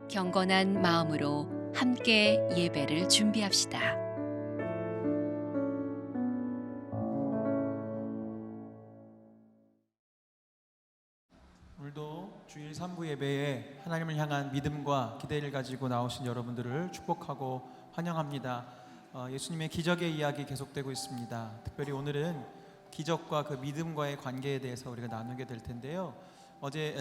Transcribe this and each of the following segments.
경건한 마음으로 함께 예배를 준비합시다. 오늘도 주일 3부 예배에 하나님을 향한 믿음과 기대를 가지고 나오신 여러분들을 축복하고 환영합니다. 예수님의 기적의 이야기 계속되고 있습니다. 특별히 오늘은 기적과 그 믿음과의 관계에 대해서 우리가 나누게 될 텐데요.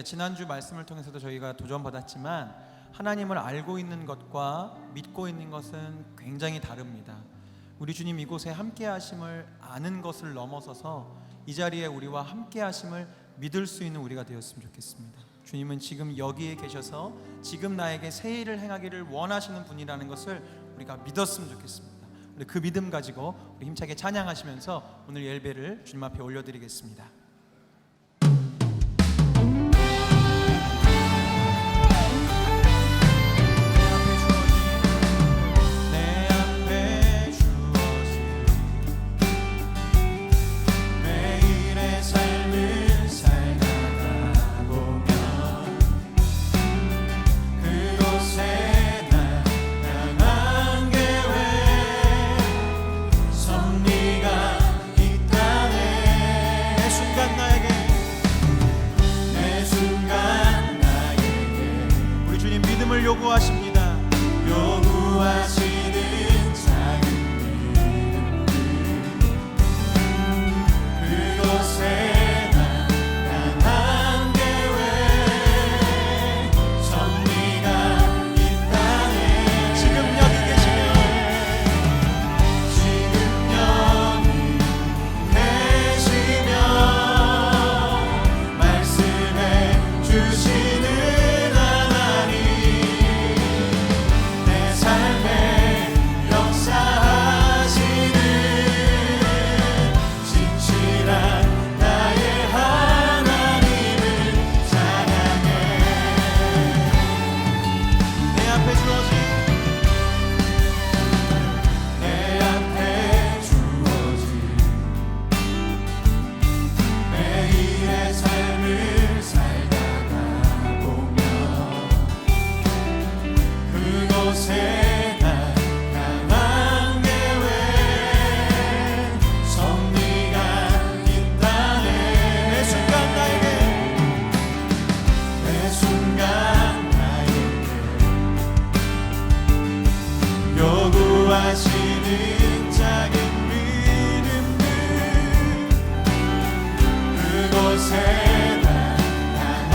지난주 말씀을 통해서도 저희가 도전받았지만 하나님을 알고 있는 것과 믿고 있는 것은 굉장히 다릅니다. 우리 주님 이곳에 함께 하심을 아는 것을 넘어서서 이 자리에 우리와 함께 하심을 믿을 수 있는 우리가 되었으면 좋겠습니다. 주님은 지금 여기에 계셔서 지금 나에게 새 일을 행하기를 원하시는 분이라는 것을 우리가 믿었으면 좋겠습니다. 우리 그 믿음 가지고 우리 힘차게 찬양하시면서 오늘 예배를 주님 앞에 올려드리겠습니다. 요구하십니다. 요구하시는 작은 믿음들 그곳에 난 한 계획 섭리가 있다네. 지금 여기 계시면 말씀해 주시는 요구하시는 작은 믿음들 그곳에 난 한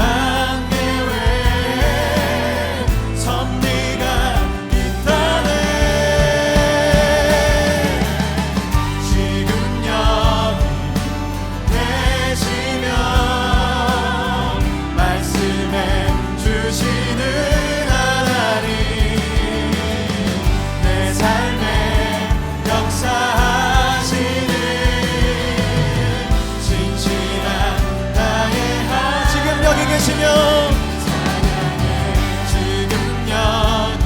계획 섭리가 있다네. 지금 여기 계시면 말씀해 주시는 하나님 삶에 역사하시는 진실한 나의 지금 여기 계시면 지금 여기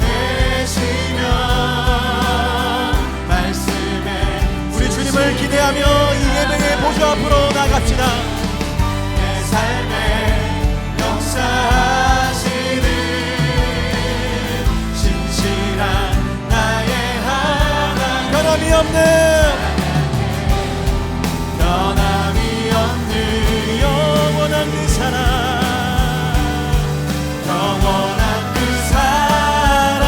계시면 말씀에 우리 주님을 기대하며 이 예배의 보좌 앞으로 나갑시다. 내 삶에 역사하시는 변함이 없는 영원한 그 사랑 영원한 그 사랑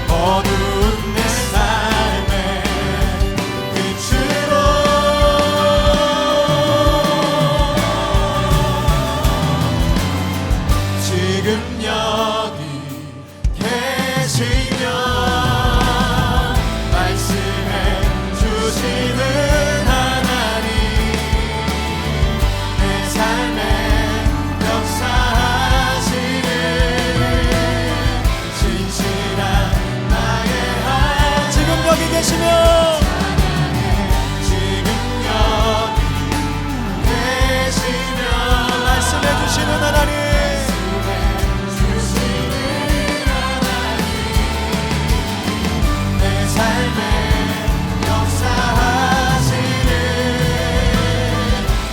어두운 내 삶의 빛으로 지금 여기 계시면 말씀해 주시는 하나님 내 삶에 역사하시는 진실한 나의 하나님 지금 여기 계시면 지금 여기 계시면 말씀해 주시는 하나님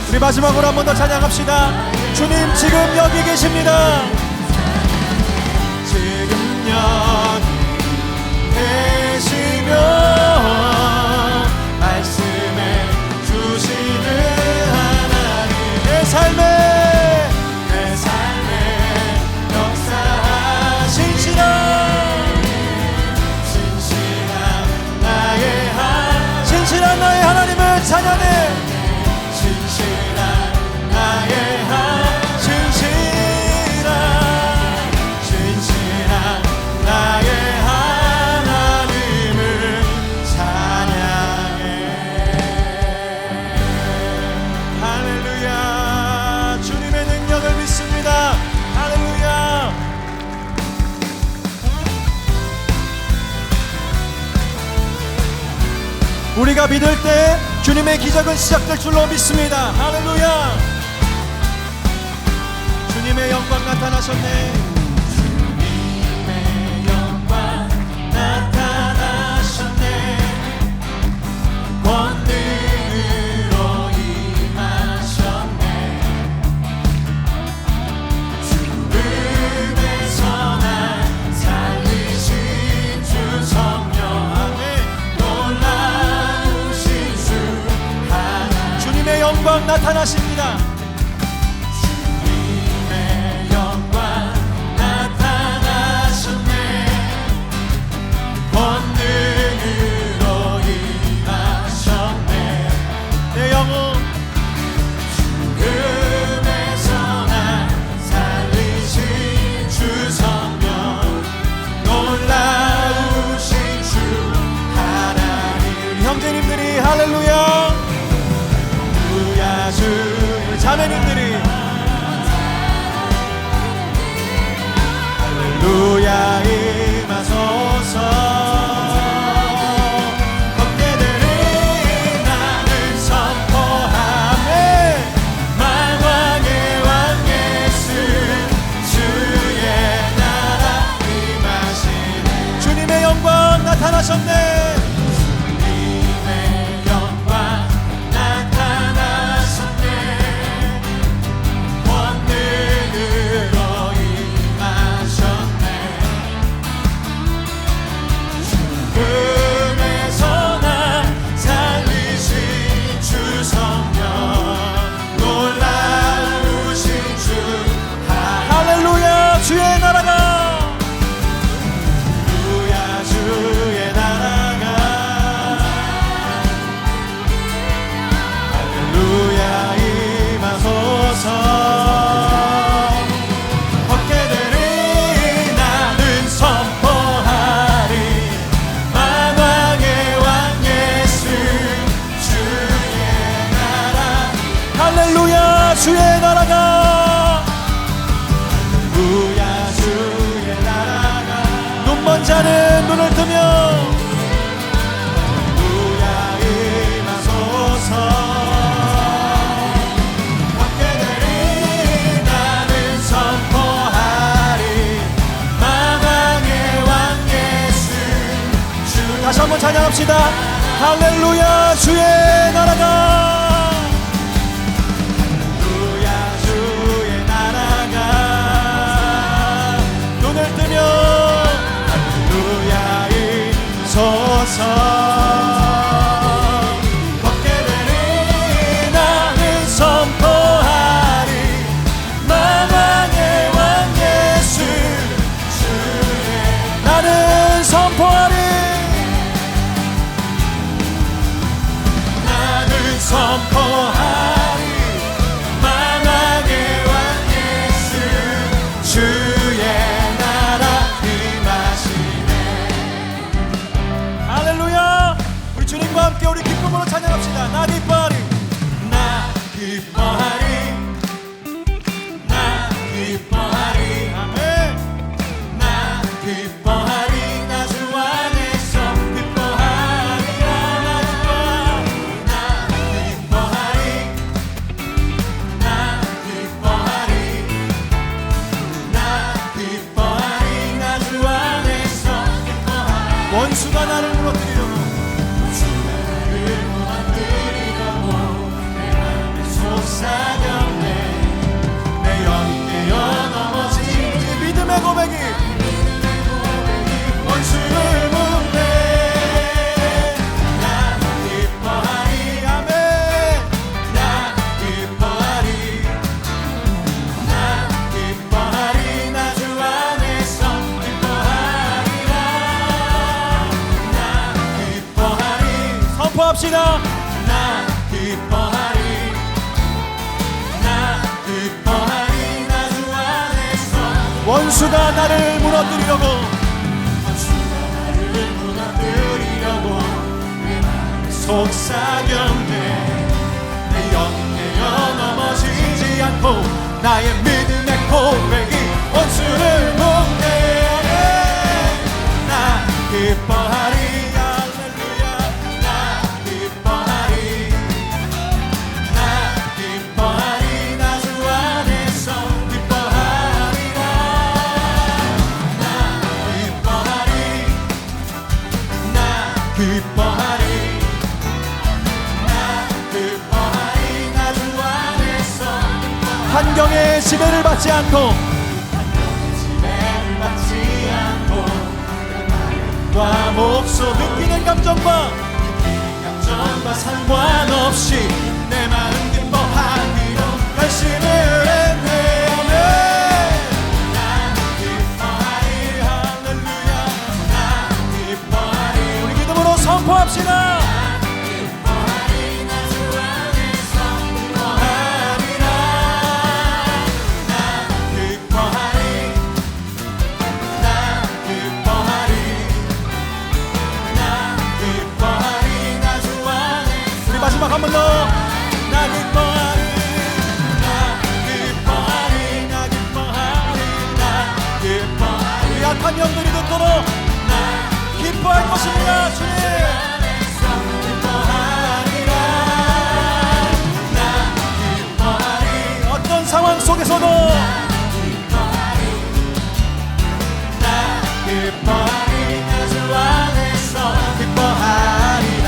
우리 마지막으로 한 번 더 찬양합시다. 주님 지금 여기 계십니다. 지금 여기 계시며 말씀해 주시는 하나님, 내 삶에 역사하신 신실한 나의 하나님을 찬양해. 신실한 나의 하나님을 찬양해. 할렐루야. 주님의 능력을 믿습니다. 할렐루야. 우리가 믿을 때 주님의 기적은 시작될 줄로 믿습니다. 할렐루야. 주님의 영광 나타나셨네. 주님의 영광 나타나셨네. 권능으로 임하셨네. 죽음에서 날 살리신 주 성령, 놀라우신 주 하나님, 주님의 영광 나타나십니다. 할렐루야. 할렐루야. 주 자매님들이 할렐루야 임하소서. 법계들이 나를 선포하네. 만왕의 왕 예수 주의 나라 임하시네. 주님의 영광 나타나셨네. 주의 나라가, 할렐루야. 주의 나라가, 할렐루야 임하소서. 법계들이 나는 선포하리. 만왕의 왕 예수 주의 나라. 할렐루야. 주의 나라가, 눈먼 자는 눈을 뜨며 할렐루야 임하소서. 법계들이 나는 선포하리. 만왕의 왕 예수 주. 다시 한번 찬양합시다. 할렐루야. 주의 나라가, 법계들이 나는 선포하리. 만왕의 왕 예수 주의 나는 선포하리. 나는 선포하리. 만왕의 왕 예수 주의 나라 임하시네. 할렐루야. 우리 주님과 함께 우리 기쁨으로 찬양합시다. 나 기뻐하리. 나 기뻐하리. 나 기뻐하리. 아멘. 나 기뻐하리. 나 주 안에서 기뻐하리라. 나 기뻐하리. 나 기뻐하리. 나 기뻐하리. 나 주 안에서 기뻐하리. 원수가 나를 무너뜨리려고, 내 맘에 솟아졌네. 내 선포합시다. 나 기뻐하리 나 기뻐하리 나 주 안에서 원수가 나를 무너뜨리려고 원수가 나를 무너뜨리려고 내 마음에 속삭였네 내 영내어 넘어지지 않고 나의 믿음의 고백이 원수를 목내어내 나 기뻐하리 할렐루야 나 기뻐하리 나 기뻐하리 나 주 안에서 기뻐하리라 나 기뻐하리 나 기뻐하리 나 기뻐하리 나 주 안에서 환경의 지배를 받지 않고 지배를 받지 않고 과 목소 느끼는 감정과 상관없이 내 마음 기뻐하기로 결심을 했네 나 기뻐하리 할렐루야 나 기뻐하리 우리 믿음으로 선포합시다. 기뻐하리 나 주 안에서 기뻐하리라 나 기뻐하리 나 기뻐하리 나 기뻐하리 나 주 안에서 우리 마지막 한 번 더. 나 기뻐하리 나 기뻐하리 나 기뻐하리 나 기뻐하리 우리 약한 영들이 듣도록 나 기뻐할 것입니다. 주님. 안에서 기뻐하리라 나 기뻐하리 어떤 상황 속에서도 나 기뻐하리 나 주 안에서 기뻐하리라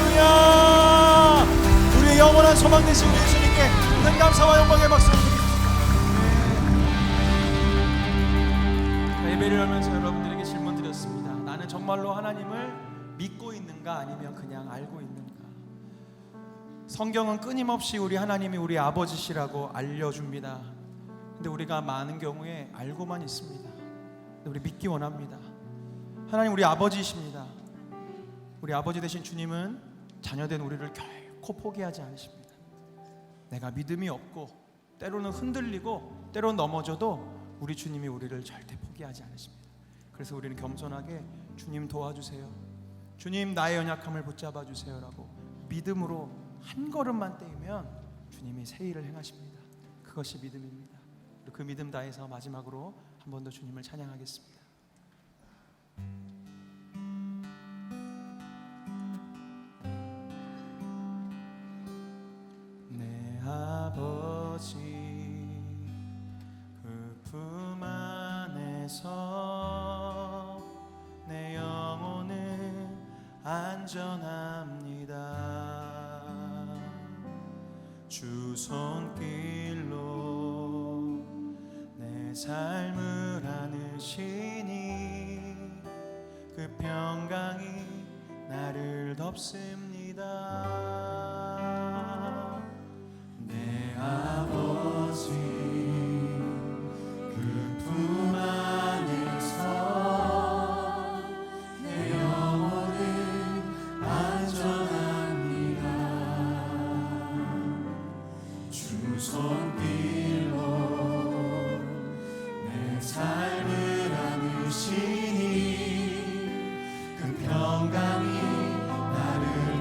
할렐루야. 우리의 영원한 소망 되신 우리 예수님께 큰 감사와 영광의 박수를 드립니다. 예배를 하면서 여러분들에게 질문 드렸습니다. 나는 정말로 하나님을 믿고 있는가 아니면 그냥 알고 있는가? 성경은 끊임없이 우리 하나님이 우리 아버지시라고 알려줍니다. 근데 우리가 많은 경우에 알고만 있습니다. 근데 우리 믿기 원합니다. 하나님 우리 아버지이십니다. 우리 아버지 되신 주님은 자녀된 우리를 결코 포기하지 않으십니다. 내가 믿음이 없고 때로는 흔들리고 때로는 넘어져도 우리 주님이 우리를 절대 포기하지 않으십니다. 그래서 우리는 겸손하게 주님 도와주세요, 주님 나의 연약함을 붙잡아 주세요라고 믿음으로 한 걸음만 떼면 주님이 새 일을 행하십니다. 그것이 믿음입니다. 그 믿음 다해서 마지막으로 한 번 더 주님을 찬양하겠습니다. 내 아버지 그 품 안에서 내 영혼은 안전합니다. 주 손길로 내 삶을 안으시니 그 평강이 나를 덮습니다. 내 아버지 그 품 안에서 내 영혼은 안전합니다. 주 손길로 내 삶을 안으시니 그 평강이 나를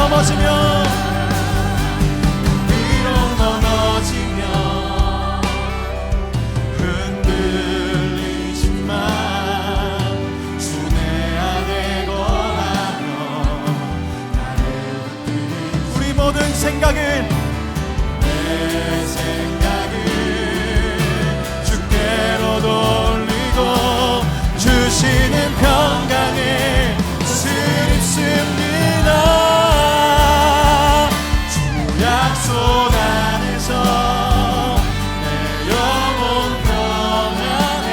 넘어지며 비록 넘어지면 흔들리지만 주 내 안에 거하며 나를 붙드는 우리 모든 생각은 내 생각을 주께로 돌리고 주시는 평강을 스립습니다. 주 약속 안에서 내 영혼 평안해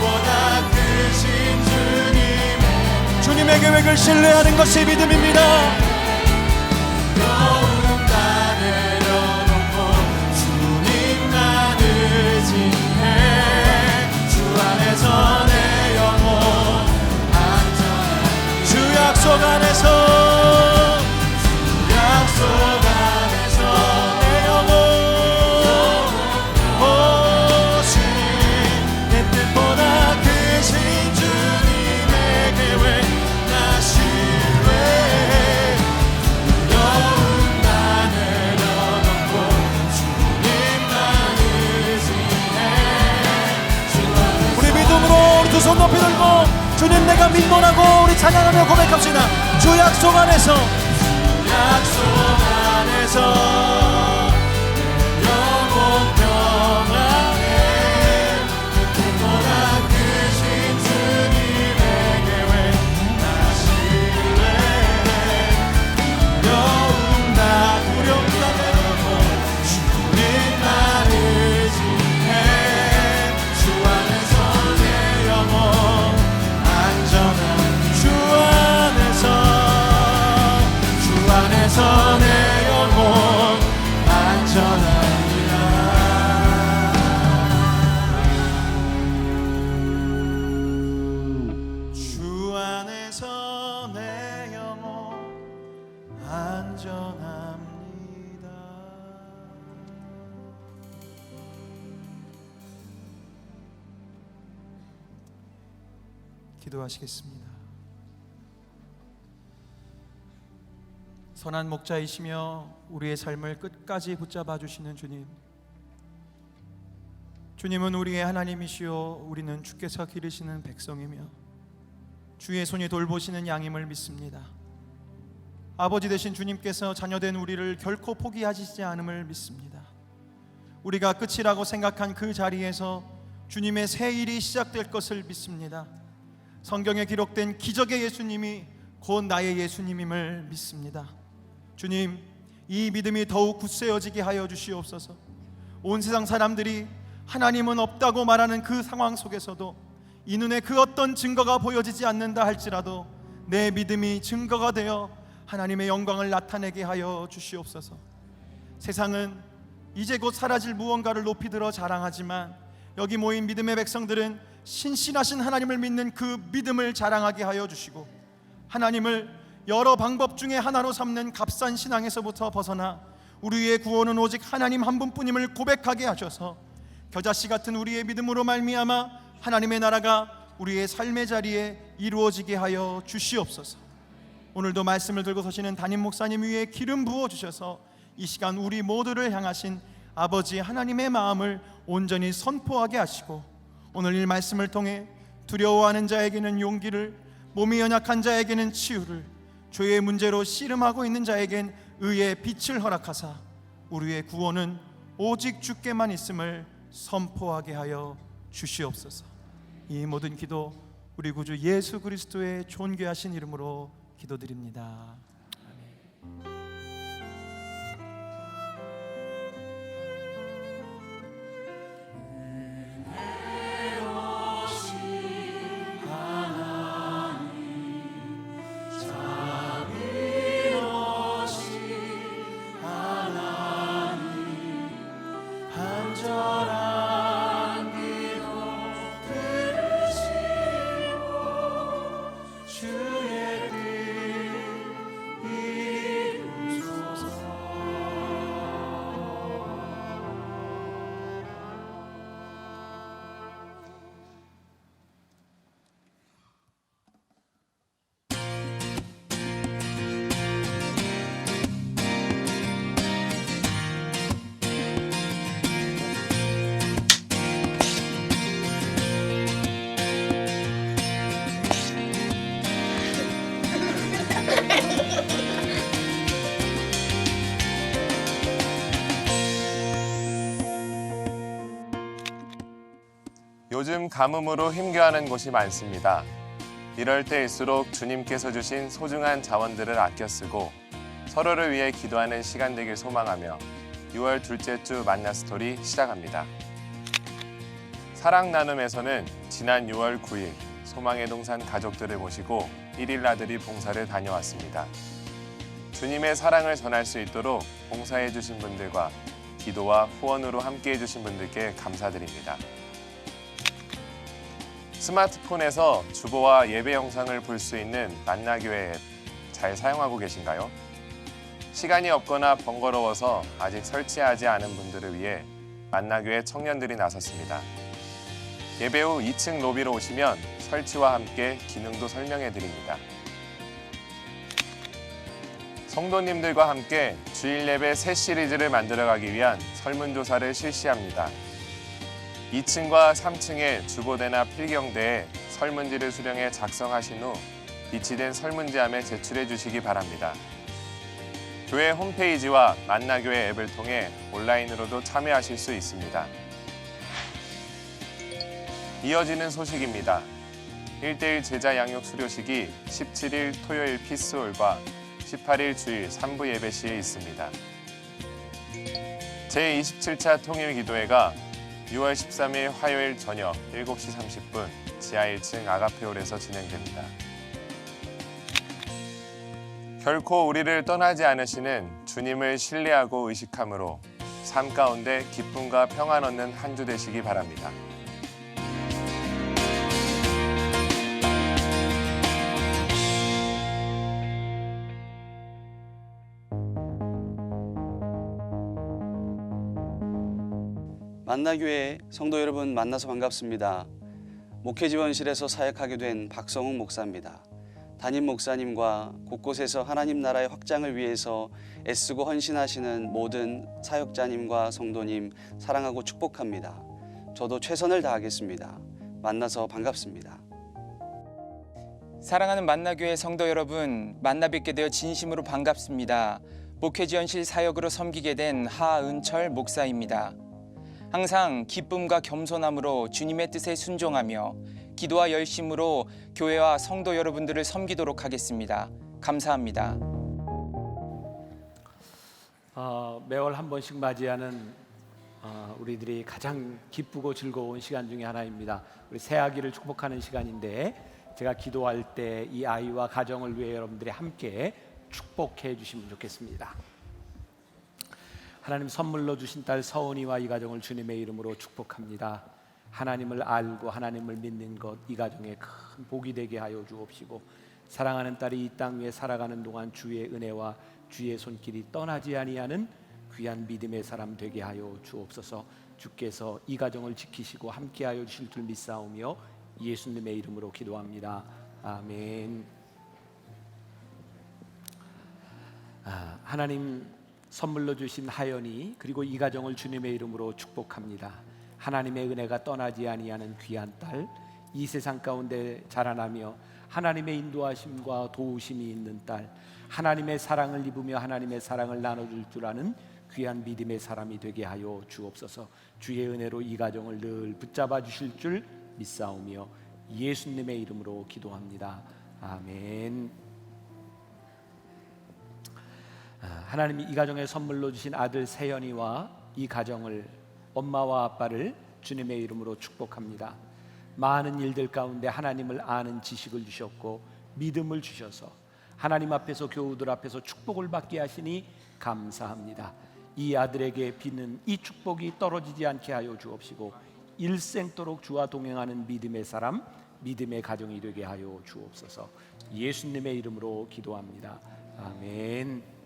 보다 크신 주님의 계획을 신뢰하는 것이 믿음입니다. 여운 다 내려놓고 주님만 의지해 주 안에서 내 영혼 안전한 주 약속 안에서 약속 안에서 내 영혼 주님 내 뜻보다 크신 주님의 계획 나 신뢰해 여운 다 내려놓고 주님만 의지해 주 안에서 우리 믿음으로 두 손 높이 들고 주님 내가 믿노라고 우리 찬양하며 고백합시다. 주 약속 안에서 약속 안에서 영혼 평안해 뜻보다 크신 주님의 계획 나 신뢰해 두려움 다 내려놓고 주님만 의지해 주 안에서 내 영혼 안전한 주 안에서 내 영혼 안전합니다. 주 안에서 내 영혼 안전합니다. 기도하시겠습니다. 선한 목자이시며 우리의 삶을 끝까지 붙잡아 주시는 주님, 주님은 우리의 하나님이시요 우리는 주께서 기르시는 백성이며 주의 손이 돌보시는 양임을 믿습니다. 아버지 되신 주님께서 자녀된 우리를 결코 포기하시지 않음을 믿습니다. 우리가 끝이라고 생각한 그 자리에서 주님의 새 일이 시작될 것을 믿습니다. 성경에 기록된 기적의 예수님이 곧 나의 예수님임을 믿습니다. 주님, 이 믿음이 더욱 굳세어지게 하여 주시옵소서. 온 세상 사람들이 하나님은 없다고 말하는 그 상황 속에서도 이 눈에 그 어떤 증거가 보여지지 않는다 할지라도 내 믿음이 증거가 되어 하나님의 영광을 나타내게 하여 주시옵소서. 세상은 이제 곧 사라질 무언가를 높이 들어 자랑하지만 여기 모인 믿음의 백성들은 신실하신 하나님을 믿는 그 믿음을 자랑하게 하여 주시고 하나님을 여러 방법 중에 하나로 삼는 값싼 신앙에서부터 벗어나 우리의 구원은 오직 하나님 한 분뿐임을 고백하게 하셔서 겨자씨 같은 우리의 믿음으로 말미암아 하나님의 나라가 우리의 삶의 자리에 이루어지게 하여 주시옵소서. 오늘도 말씀을 들고 서시는 담임 목사님 위에 기름 부어 주셔서 이 시간 우리 모두를 향하신 아버지 하나님의 마음을 온전히 선포하게 하시고 오늘 이 말씀을 통해 두려워하는 자에게는 용기를, 몸이 연약한 자에게는 치유를, 죄의 문제로 씨름하고 있는 자에겐 의의 빛을 허락하사 우리의 구원은 오직 주께만 있음을 선포하게 하여 주시옵소서. 이 모든 기도 우리 구주 예수 그리스도의 존귀하신 이름으로 기도드립니다. 아멘. 주의 뜻 요즘 가뭄으로 힘겨워하는 곳이 많습니다. 이럴 때일수록 주님께서 주신 소중한 자원들을 아껴 쓰고 서로를 위해 기도하는 시간 되길 소망하며 6월 둘째 주 만나 스토리 시작합니다. 사랑 나눔에서는 지난 6월 9일 소망의 동산 가족들을 모시고 1일 나들이 봉사를 다녀왔습니다. 주님의 사랑을 전할 수 있도록 봉사해 주신 분들과 기도와 후원으로 함께해 주신 분들께 감사드립니다. 스마트폰에서 주보와 예배 영상을 볼 수 있는 만나교회 앱 잘 사용하고 계신가요? 시간이 없거나 번거로워서 아직 설치하지 않은 분들을 위해 만나교회 청년들이 나섰습니다. 예배 후 2층 로비로 오시면 설치와 함께 기능도 설명해 드립니다. 성도님들과 함께 주일 예배 새 시리즈를 만들어가기 위한 설문조사를 실시합니다. 2층과 3층의 주보대나 필경대에 설문지를 수령해 작성하신 후 비치된 설문지함에 제출해 주시기 바랍니다. 교회 홈페이지와 만나교회 앱을 통해 온라인으로도 참여하실 수 있습니다. 이어지는 소식입니다. 1:1 제자 양육 수료식이 17일 토요일 피스홀과 18일 주일 3부 예배 시에 있습니다. 제27차 통일기도회가 6월 13일 화요일 저녁 7시 30분 지하 1층 아가페홀에서 진행됩니다. 결코 우리를 떠나지 않으시는 주님을 신뢰하고 의식함으로 삶 가운데 기쁨과 평안 얻는 한 주 되시기 바랍니다. 만나교회 성도 여러분 만나서 반갑습니다. 목회지원실에서 사역하게 된 박성웅 목사입니다. 담임 목사님과 곳곳에서 하나님 나라의 확장을 위해서 애쓰고 헌신하시는 모든 사역자님과 성도님 사랑하고 축복합니다. 저도 최선을 다하겠습니다. 만나서 반갑습니다. 사랑하는 만나교회 성도 여러분, 만나 뵙게 되어 진심으로 반갑습니다. 목회지원실 사역으로 섬기게 된 하은철 목사입니다. 항상 기쁨과 겸손함으로 주님의 뜻에 순종하며 기도와 열심으로 교회와 성도 여러분들을 섬기도록 하겠습니다. 감사합니다. 매월 한 번씩 맞이하는 우리들이 가장 기쁘고 즐거운 시간 중에 하나입니다. 우리 새아기를 축복하는 시간인데 제가 기도할 때 이 아이와 가정을 위해 여러분들이 함께 축복해 주시면 좋겠습니다. 하나님 선물로 주신 딸 서은이와 이 가정을 주님의 이름으로 축복합니다. 하나님을 알고 하나님을 믿는 것 이 가정에 큰 복이 되게 하여 주옵시고 사랑하는 딸이 이 땅 위에 살아가는 동안 주의 은혜와 주의 손길이 떠나지 아니하는 귀한 믿음의 사람 되게 하여 주옵소서. 주께서 이 가정을 지키시고 함께하여 주실 줄 믿사오며 예수님의 이름으로 기도합니다. 아멘. 하나님 선물로 주신 하연이 그리고 이 가정을 주님의 이름으로 축복합니다. 하나님의 은혜가 떠나지 아니하는 귀한 딸, 이 세상 가운데 자라나며 하나님의 인도하심과 도우심이 있는 딸, 하나님의 사랑을 입으며 하나님의 사랑을 나눠줄 줄 아는 귀한 믿음의 사람이 되게 하여 주옵소서. 주의 은혜로 이 가정을 늘 붙잡아 주실 줄 믿사오며 예수님의 이름으로 기도합니다. 아멘. 하나님이 이 가정에 선물로 주신 아들 세연이와 이 가정을 엄마와 아빠를 주님의 이름으로 축복합니다. 많은 일들 가운데 하나님을 아는 지식을 주셨고 믿음을 주셔서 하나님 앞에서 교우들 앞에서 축복을 받게 하시니 감사합니다. 이 아들에게 비는 이 축복이 떨어지지 않게 하여 주옵시고 일생도록 주와 동행하는 믿음의 사람, 믿음의 가정이 되게 하여 주옵소서. 예수님의 이름으로 기도합니다. 아멘.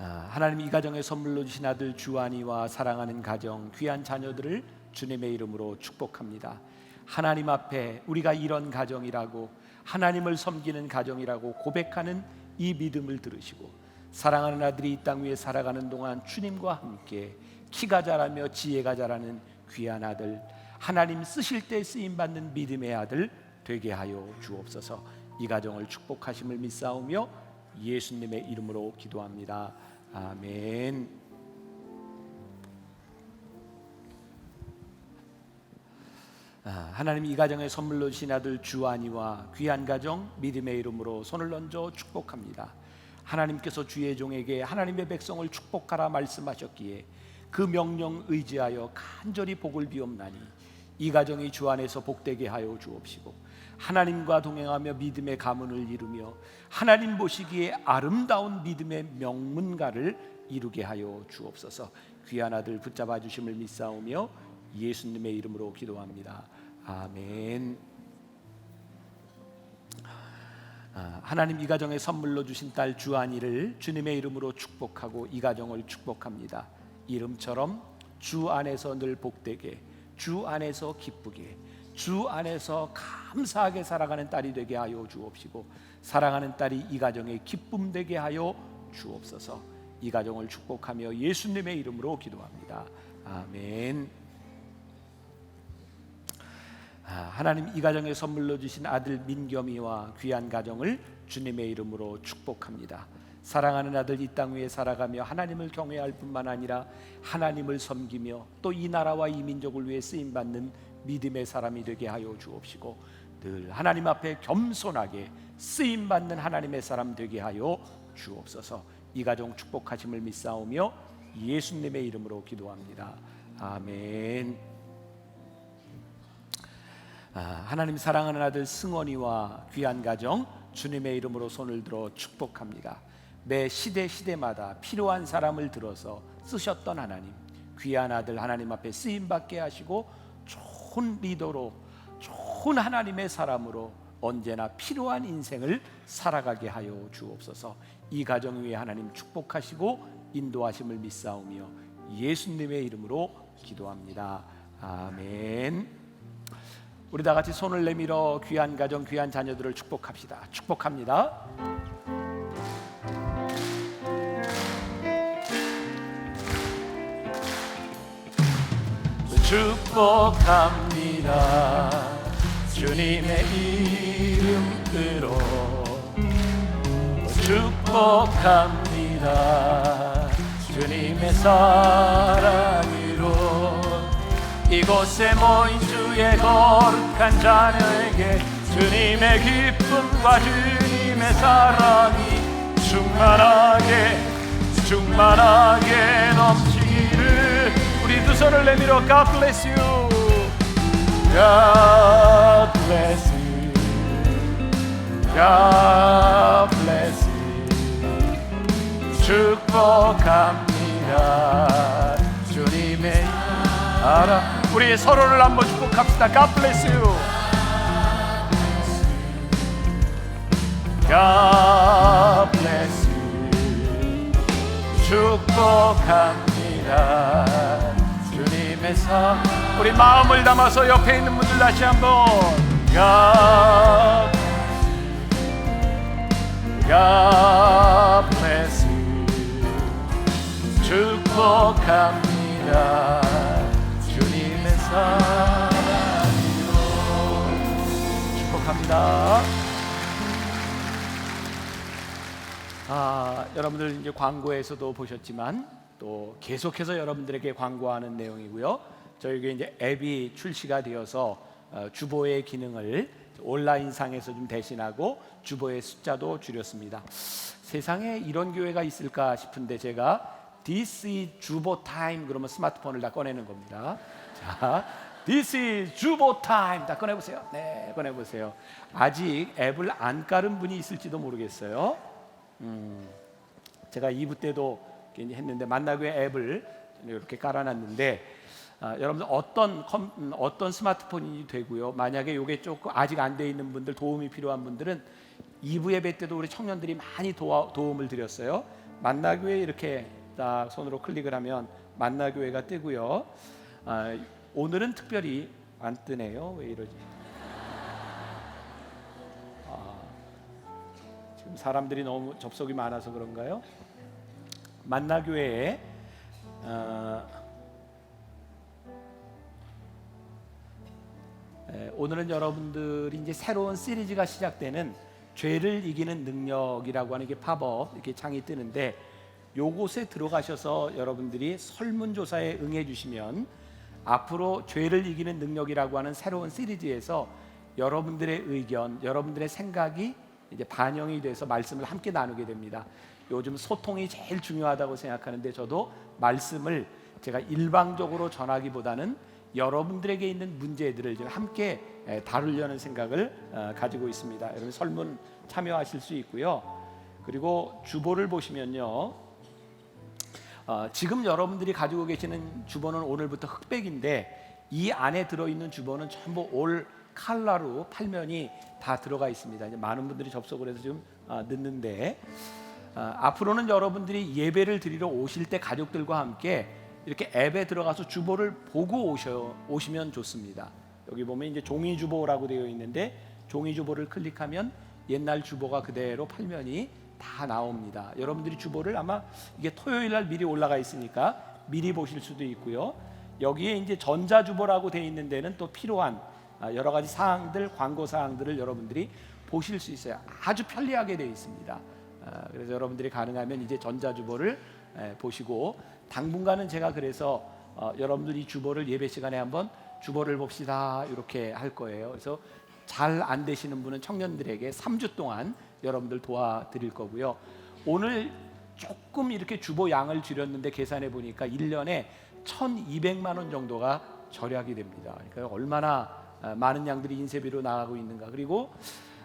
하나님 이 가정에 선물로 주신 아들 주한이와 사랑하는 가정, 귀한 자녀들을 주님의 이름으로 축복합니다. 하나님 앞에 우리가 이런 가정이라고 하나님을 섬기는 가정이라고 고백하는 이 믿음을 들으시고 사랑하는 아들이 이 땅 위에 살아가는 동안 주님과 함께 키가 자라며 지혜가 자라는 귀한 아들, 하나님 쓰실 때 쓰임받는 믿음의 아들 되게 하여 주옵소서. 이 가정을 축복하심을 믿사오며 예수님의 이름으로 기도합니다. 아멘. 하나님 이 가정에 선물로 주신 아들 주한이와 귀한 가정 믿음의 이름으로 손을 얹어 축복합니다. 하나님께서 주의 종에게 하나님의 백성을 축복하라 말씀하셨기에 그 명령 의지하여 간절히 복을 비옵나니 이 가정이 주 안에서 복되게 하여 주옵시고 하나님과 동행하며 믿음의 가문을 이루며 하나님 보시기에 아름다운 믿음의 명문가를 이루게 하여 주옵소서. 귀한 아들 붙잡아 주심을 믿사오며 예수님의 이름으로 기도합니다. 아멘. 하나님 이 가정에 선물로 주신 딸 주한이를 주님의 이름으로 축복하고 이 가정을 축복합니다. 이름처럼 주 안에서 늘 복되게, 주 안에서 기쁘게, 주 안에서 감사하게 살아가는 딸이 되게 하여 주옵시고 사랑하는 딸이 이 가정에 기쁨 되게 하여 주옵소서. 이 가정을 축복하며 예수님의 이름으로 기도합니다. 아멘. 하나님 이 가정에 선물로 주신 아들 민겸이와 귀한 가정을 주님의 이름으로 축복합니다. 사랑하는 아들 이 땅 위에 살아가며 하나님을 경외할 뿐만 아니라 하나님을 섬기며 또 이 나라와 이 민족을 위해 쓰임받는 믿음의 사람이 되게 하여 주옵시고 늘 하나님 앞에 겸손하게 쓰임받는 하나님의 사람 되게 하여 주옵소서. 이 가정 축복하심을 믿사오며 예수님의 이름으로 기도합니다. 아멘. 하나님 사랑하는 아들 승원이와 귀한 가정 주님의 이름으로 손을 들어 축복합니다. 매 시대마다 필요한 사람을 들어서 쓰셨던 하나님, 귀한 아들 하나님 앞에 쓰임받게 하시고 좋은 리더로, 좋은 하나님의 사람으로 언제나 필요한 인생을 살아가게 하여 주옵소서. 이 가정 위에 하나님 축복하시고 인도하심을 믿사오며 예수님의 이름으로 기도합니다. 아멘. 우리 다 같이 손을 내밀어 귀한 가정, 귀한 자녀들을 축복합시다. 축복합니다. 축복합니다. 주님의 이름으로 축복합니다. 주님의 사랑으로 이곳에 모인 주의 거룩한 자녀에게 주님의 기쁨과 주님의 사랑이 충만하게 넘치기를 우리 두 손을 내밀어 God bless you, God bless you, God bless you. 축복합니다. 주님의 알아. 우리 서로를 한번 축복합시다. God bless you. God bless you. 축복합니다. 주님의 사. 우리 마음을 담아서 옆에 있는 분들 다시 한번 God bless you. 축복합니다. 주님의 사랑으로 축복합니다. 여러분들 이제 광고에서도 보셨지만 또 계속해서 여러분들에게 광고하는 내용이고요. 저희가 이제 앱이 출시가 되어서 주보의 기능을 온라인상에서 좀 대신하고 주보의 숫자도 줄였습니다. 세상에 이런 교회가 있을까 싶은데 제가 This is 주보 타임 그러면 스마트폰을 다 꺼내는 겁니다. 자, This is 주보 타임 다 꺼내보세요. 네, 꺼내보세요. 아직 앱을 안 깔은 분이 있을지도 모르겠어요. 제가 2부 때도 했는데 만나교회 앱을 이렇게 깔아놨는데 여러분들 어떤 스마트폰이 되고요. 만약에 이게 조금 아직 안 돼 있는 분들, 도움이 필요한 분들은 2부 예배 때도 우리 청년들이 많이 도움을 드렸어요. 만나교회 이렇게 딱 손으로 클릭을 하면 만나교회가 뜨고요. 오늘은 특별히 안 뜨네요. 왜 이러지? 지금 사람들이 너무 접속이 많아서 그런가요? 만나교회에 오늘은 여러분들이 이제 새로운 시리즈가 시작되는 죄를 이기는 능력이라고 하는 게 팝업 이렇게 창이 뜨는데 요곳에 들어가셔서 여러분들이 설문조사에 응해 주시면 앞으로 죄를 이기는 능력이라고 하는 새로운 시리즈에서 여러분들의 의견, 여러분들의 생각이 이제 반영이 돼서 말씀을 함께 나누게 됩니다. 요즘 소통이 제일 중요하다고 생각하는데 저도 말씀을 제가 일방적으로 전하기보다는 여러분들에게 있는 문제들을 좀 함께 다루려는 생각을 가지고 있습니다. 여러분 설문 참여하실 수 있고요. 그리고 주보를 보시면요, 지금 여러분들이 가지고 계시는 주보는 오늘부터 흑백인데 이 안에 들어있는 주보는 전부 올 칼라로 팔면이 다 들어가 있습니다. 이제 많은 분들이 접속을 해서 좀 늦는데 앞으로는 여러분들이 예배를 드리러 오실 때 가족들과 함께 이렇게 앱에 들어가서 주보를 보고 오시면 좋습니다. 여기 보면 이제 종이 주보라고 되어 있는데 종이 주보를 클릭하면 옛날 주보가 그대로 팔면이 다 나옵니다. 여러분들이 주보를 아마 이게 토요일 날 미리 올라가 있으니까 미리 보실 수도 있고요. 여기에 이제 전자주보라고 되어 있는 데는 또 필요한 여러 가지 사항들, 광고 사항들을 여러분들이 보실 수 있어요. 아주 편리하게 되어 있습니다. 그래서 여러분들이 가능하면 이제 전자주보를 보시고 당분간은 제가 그래서 여러분들이 주보를 예배 시간에 한번 주보를 봅시다 이렇게 할 거예요. 그래서 잘 안 되시는 분은 청년들에게 3주 동안 여러분들 도와드릴 거고요. 오늘 조금 이렇게 주보 양을 줄였는데 계산해 보니까 1년에 1,200만 원 정도가 절약이 됩니다. 그러니까 얼마나 많은 양들이 인쇄비로 나가고 있는가. 그리고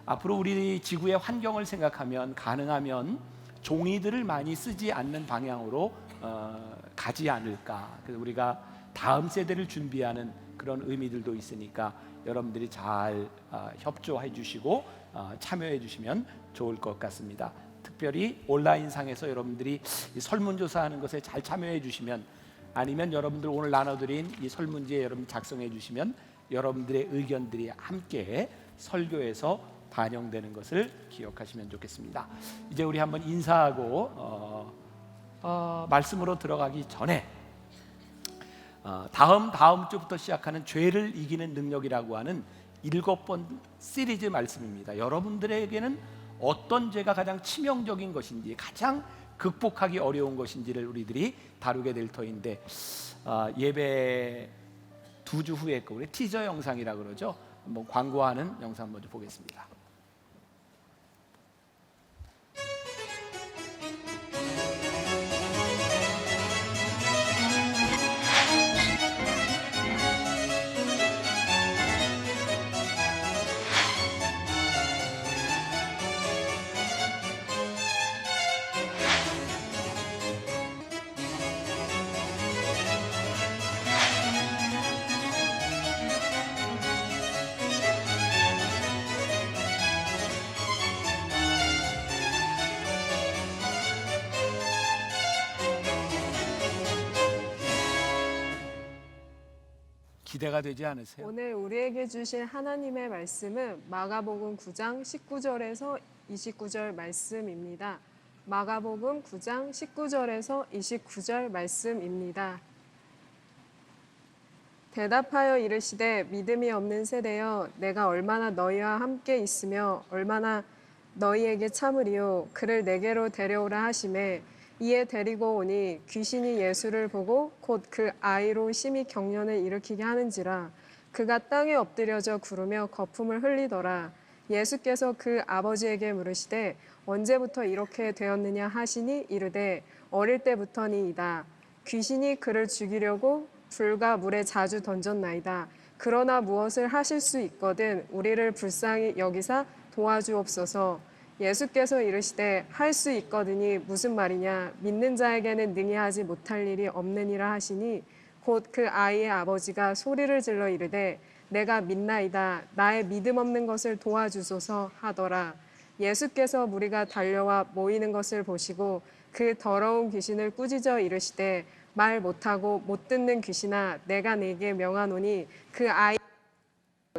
앞으로 우리 지구의 환경을 생각하면 가능하면 종이들을 많이 쓰지 않는 방향으로 가지 않을까. 그래서 우리가 다음 세대를 준비하는 그런 의미들도 있으니까 여러분들이 잘 협조해 주시고 참여해 주시면 좋을 것 같습니다. 특별히 온라인상에서 여러분들이 이 설문조사하는 것에 잘 참여해 주시면, 아니면 여러분들 오늘 나눠드린 이 설문지에 여러분 작성해 주시면 여러분들의 의견들이 함께 설교에서 반영되는 것을 기억하시면 좋겠습니다. 이제 우리 한번 인사하고 말씀으로 들어가기 전에 다음 주부터 시작하는 죄를 이기는 능력이라고 하는 7번 시리즈 말씀입니다. 여러분들에게는 어떤 죄가 가장 치명적인 것인지, 가장 극복하기 어려운 것인지를 우리들이 다루게 될 터인데 예배 2주 후에 거 우리 티저 영상이라 그러죠. 한번 광고하는 영상 먼저 보겠습니다. 기대가 되지 않으세요? 오늘 우리에게 주실 하나님의 말씀은 마가복음 9장 19절에서 29절 말씀입니다. 마가복음 9장 19절에서 29절 말씀입니다. 대답하여 이르시되 믿음이 없는 세대여, 내가 얼마나 너희와 함께 있으며 얼마나 너희에게 참으리요. 그를 내게로 데려오라 하시매 이에 데리고 오니 귀신이 예수를 보고 곧 그 아이로 심히 경련을 일으키게 하는지라. 그가 땅에 엎드려져 구르며 거품을 흘리더라. 예수께서 그 아버지에게 물으시되 언제부터 이렇게 되었느냐 하시니 이르되 어릴 때부터니이다. 귀신이 그를 죽이려고 불과 물에 자주 던졌나이다. 그러나 무엇을 하실 수 있거든 우리를 불쌍히 여기사 도와주옵소서. 예수께서 이르시되 할 수 있거든이 무슨 말이냐. 믿는 자에게는 능히 하지 못할 일이 없느니라 하시니 곧 그 아이의 아버지가 소리를 질러 이르되 내가 믿나이다. 나의 믿음 없는 것을 도와주소서 하더라. 예수께서 무리가 달려와 모이는 것을 보시고 그 더러운 귀신을 꾸짖어 이르시되 말 못하고 못 듣는 귀신아, 내가 네게 명하노니 그 아이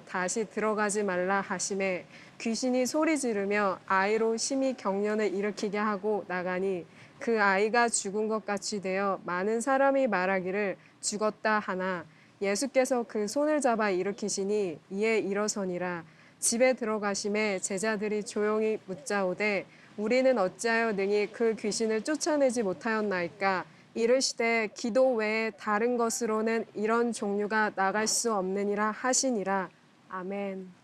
다시 들어가지 말라 하시매 귀신이 소리 지르며 아이로 심히 경련을 일으키게 하고 나가니 그 아이가 죽은 것 같이 되어 많은 사람이 말하기를 죽었다 하나 예수께서 그 손을 잡아 일으키시니 이에 일어서니라. 집에 들어가심에 제자들이 조용히 묻자오되 우리는 어찌하여 능히 그 귀신을 쫓아내지 못하였나이까. 이르시되 기도 외에 다른 것으로는 이런 종류가 나갈 수 없느니라 하시니라. 아멘.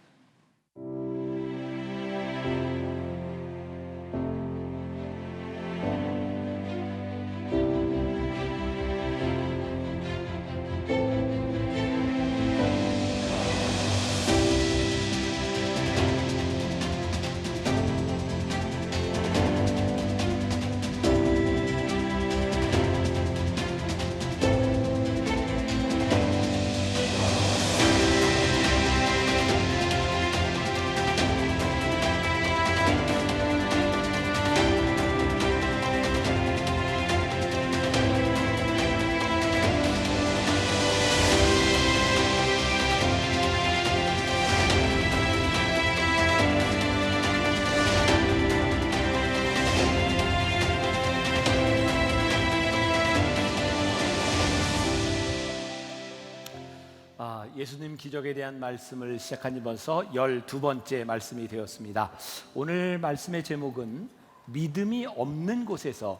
예수님 기적에 대한 말씀을 시작한 지 벌써 12번째 말씀이 되었습니다. 오늘 말씀의 제목은 믿음이 없는 곳에서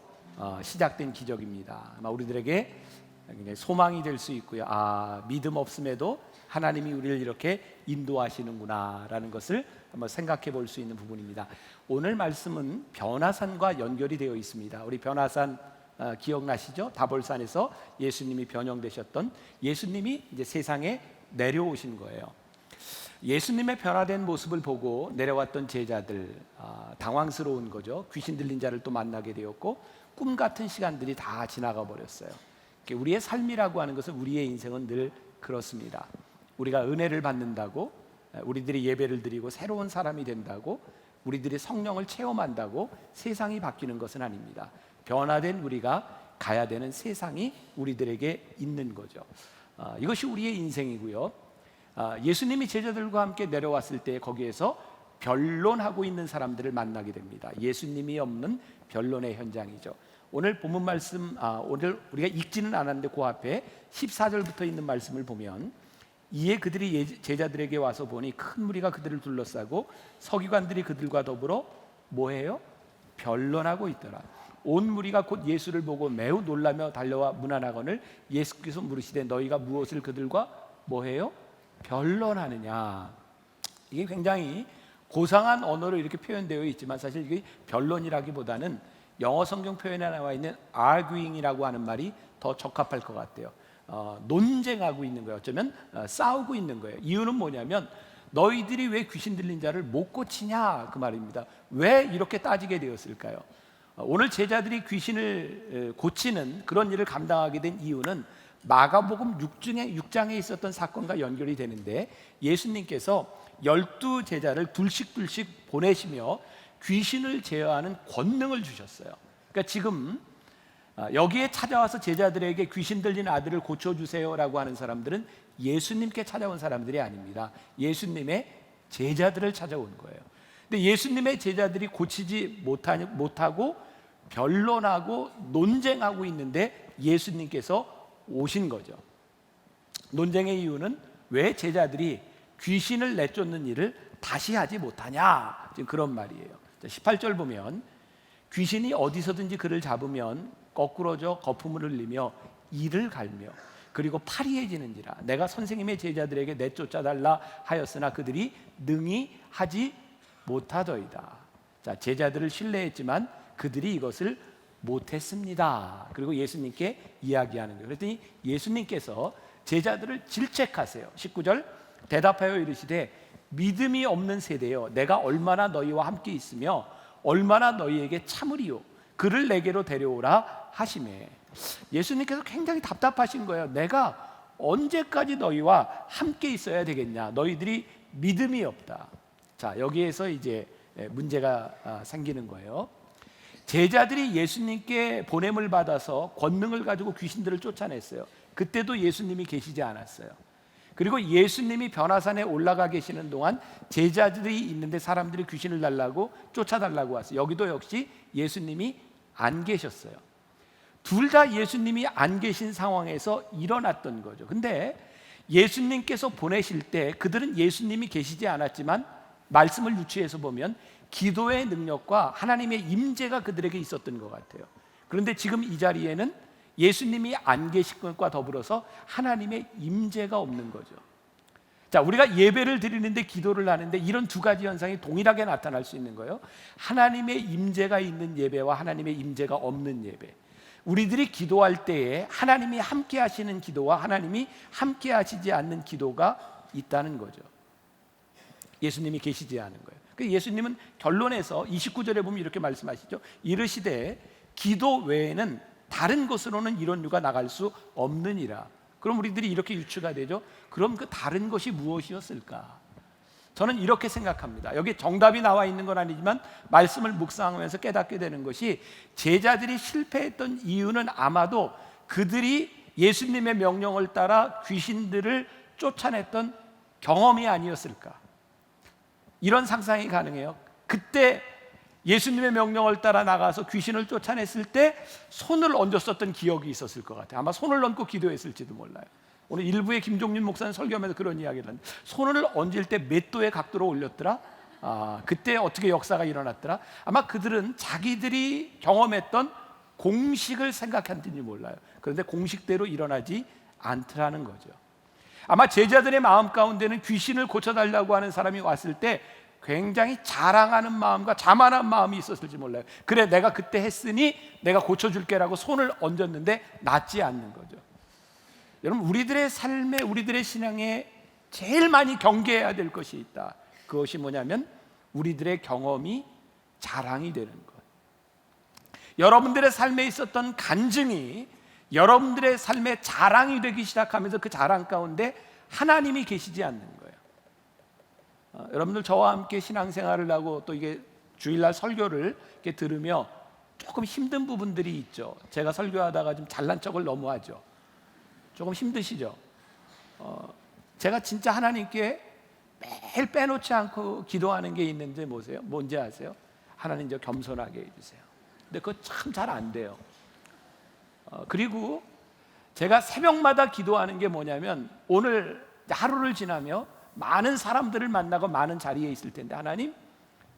시작된 기적입니다. 아마 우리들에게 굉장히 소망이 될 수 있고요. 믿음 없음에도 하나님이 우리를 이렇게 인도하시는구나 라는 것을 한번 생각해 볼 수 있는 부분입니다. 오늘 말씀은 변화산과 연결이 되어 있습니다. 우리 변화산 기억나시죠? 다볼산에서 예수님이 변형되셨던, 예수님이 이제 세상에 내려오신 거예요. 예수님의 변화된 모습을 보고 내려왔던 제자들 당황스러운 거죠. 귀신 들린 자를 또 만나게 되었고 꿈 같은 시간들이 다 지나가 버렸어요. 우리의 삶이라고 하는 것은, 우리의 인생은 늘 그렇습니다. 우리가 은혜를 받는다고, 우리들이 예배를 드리고 새로운 사람이 된다고, 우리들이 성령을 체험한다고 세상이 바뀌는 것은 아닙니다. 변화된 우리가 가야 되는 세상이 우리들에게 있는 거죠. 이것이 우리의 인생이고요. 예수님이 제자들과 함께 내려왔을 때 거기에서 변론하고 있는 사람들을 만나게 됩니다. 예수님이 없는 변론의 현장이죠. 오늘 본문 말씀, 오늘 우리가 읽지는 않았는데 그 앞에 14절부터 있는 말씀을 보면, 이에 그들이 제자들에게 와서 보니 큰 무리가 그들을 둘러싸고 서기관들이 그들과 더불어 뭐해요? 변론하고 있더라. 온 무리가 곧 예수를 보고 매우 놀라며 달려와 문안하거늘 예수께서 물으시되 너희가 무엇을 그들과 뭐해요? 변론하느냐. 이게 굉장히 고상한 언어로 이렇게 표현되어 있지만 사실 이게 변론이라기보다는 영어 성경 표현에 나와 있는 arguing이라고 하는 말이 더 적합할 것 같아요. 논쟁하고 있는 거예요. 어쩌면 싸우고 있는 거예요. 이유는 뭐냐면 너희들이 왜 귀신 들린 자를 못 고치냐 그 말입니다. 왜 이렇게 따지게 되었을까요? 오늘 제자들이 귀신을 고치는 그런 일을 감당하게 된 이유는 마가복음 6장에 있었던 사건과 연결이 되는데, 예수님께서 12제자를 둘씩 보내시며 귀신을 제어하는 권능을 주셨어요. 그러니까 지금 여기에 찾아와서 제자들에게 귀신 들린 아들을 고쳐주세요라고 하는 사람들은 예수님께 찾아온 사람들이 아닙니다. 예수님의 제자들을 찾아온 거예요. 근데 예수님의 제자들이 고치지 못하고 변론하고 논쟁하고 있는데 예수님께서 오신 거죠. 논쟁의 이유는 왜 제자들이 귀신을 내쫓는 일을 다시 하지 못하냐, 지금 그런 말이에요. 18절 보면 귀신이 어디서든지 그를 잡으면 거꾸러져 거품을 흘리며 이를 갈며 그리고 파리해지는지라 내가 선생님의 제자들에게 내쫓아달라 하였으나 그들이 능히 하지 못하더이다. 자, 제자들을 신뢰했지만 그들이 이것을 못했습니다. 그리고 예수님께 이야기하는 거예요. 그랬더니 예수님께서 제자들을 질책하세요. 19절 대답하여 이르시되 믿음이 없는 세대여 내가 얼마나 너희와 함께 있으며 얼마나 너희에게 참으리요 그를 내게로 데려오라 하시매. 예수님께서 굉장히 답답하신 거예요. 내가 언제까지 너희와 함께 있어야 되겠냐. 너희들이 믿음이 없다. 자, 여기에서 이제 문제가 생기는 거예요. 제자들이 예수님께 보냄을 받아서 권능을 가지고 귀신들을 쫓아냈어요. 그때도 예수님이 계시지 않았어요. 그리고 예수님이 변화산에 올라가 계시는 동안 제자들이 있는데 사람들이 귀신을 달라고 쫓아달라고 왔어요. 여기도 역시 예수님이 안 계셨어요. 둘 다 예수님이 안 계신 상황에서 일어났던 거죠. 근데 예수님께서 보내실 때 그들은 예수님이 계시지 않았지만 말씀을 유추해서 보면 기도의 능력과 하나님의 임재가 그들에게 있었던 것 같아요. 그런데 지금 이 자리에는 예수님이 안 계신 것과 더불어서 하나님의 임재가 없는 거죠. 자, 우리가 예배를 드리는데 기도를 하는데 이런 두 가지 현상이 동일하게 나타날 수 있는 거예요. 하나님의 임재가 있는 예배와 하나님의 임재가 없는 예배. 우리들이 기도할 때에 하나님이 함께 하시는 기도와 하나님이 함께 하시지 않는 기도가 있다는 거죠. 예수님이 계시지 않은 거예요. 예수님은 결론에서 29절에 보면 이렇게 말씀하시죠. 이르시되 기도 외에는 다른 것으로는 이런 유가 나갈 수 없느니라. 그럼 우리들이 이렇게 유추가 되죠. 그럼 그 다른 것이 무엇이었을까? 저는 이렇게 생각합니다. 여기 정답이 나와 있는 건 아니지만 말씀을 묵상하면서 깨닫게 되는 것이, 제자들이 실패했던 이유는 아마도 그들이 예수님의 명령을 따라 귀신들을 쫓아냈던 경험이 아니었을까? 이런 상상이 가능해요. 그때 예수님의 명령을 따라 나가서 귀신을 쫓아냈을 때 손을 얹었었던 기억이 있었을 것 같아요. 아마 손을 얹고 기도했을지도 몰라요. 오늘 일부의 김종윤 목사는 설교하면서 그런 이야기를 하는데, 손을 얹을 때 몇 도의 각도로 올렸더라? 그때 어떻게 역사가 일어났더라? 아마 그들은 자기들이 경험했던 공식을 생각했는지 몰라요. 그런데 공식대로 일어나지 않더라는 거죠. 아마 제자들의 마음 가운데는 귀신을 고쳐달라고 하는 사람이 왔을 때 굉장히 자랑하는 마음과 자만한 마음이 있었을지 몰라요. 그래, 내가 그때 했으니 내가 고쳐줄게라고 손을 얹었는데 낫지 않는 거죠. 여러분, 우리들의 삶에, 우리들의 신앙에 제일 많이 경계해야 될 것이 있다. 그것이 뭐냐면 우리들의 경험이 자랑이 되는 것. 여러분들의 삶에 있었던 간증이 여러분들의 삶의 자랑이 되기 시작하면서 그 자랑 가운데 하나님이 계시지 않는 거예요. 여러분들 저와 함께 신앙생활을 하고 또 이게 주일날 설교를 이렇게 들으며 조금 힘든 부분들이 있죠. 제가 설교하다가 좀 잘난 척을 너무 하죠. 조금 힘드시죠? 제가 진짜 하나님께 매일 빼놓지 않고 기도하는 게 있는지 뭐세요? 뭔지 아세요? 하나님 저 겸손하게 해주세요. 근데 그거 참 잘 안 돼요. 그리고 제가 새벽마다 기도하는 게 뭐냐면, 오늘 하루를 지나며 많은 사람들을 만나고 많은 자리에 있을 텐데, 하나님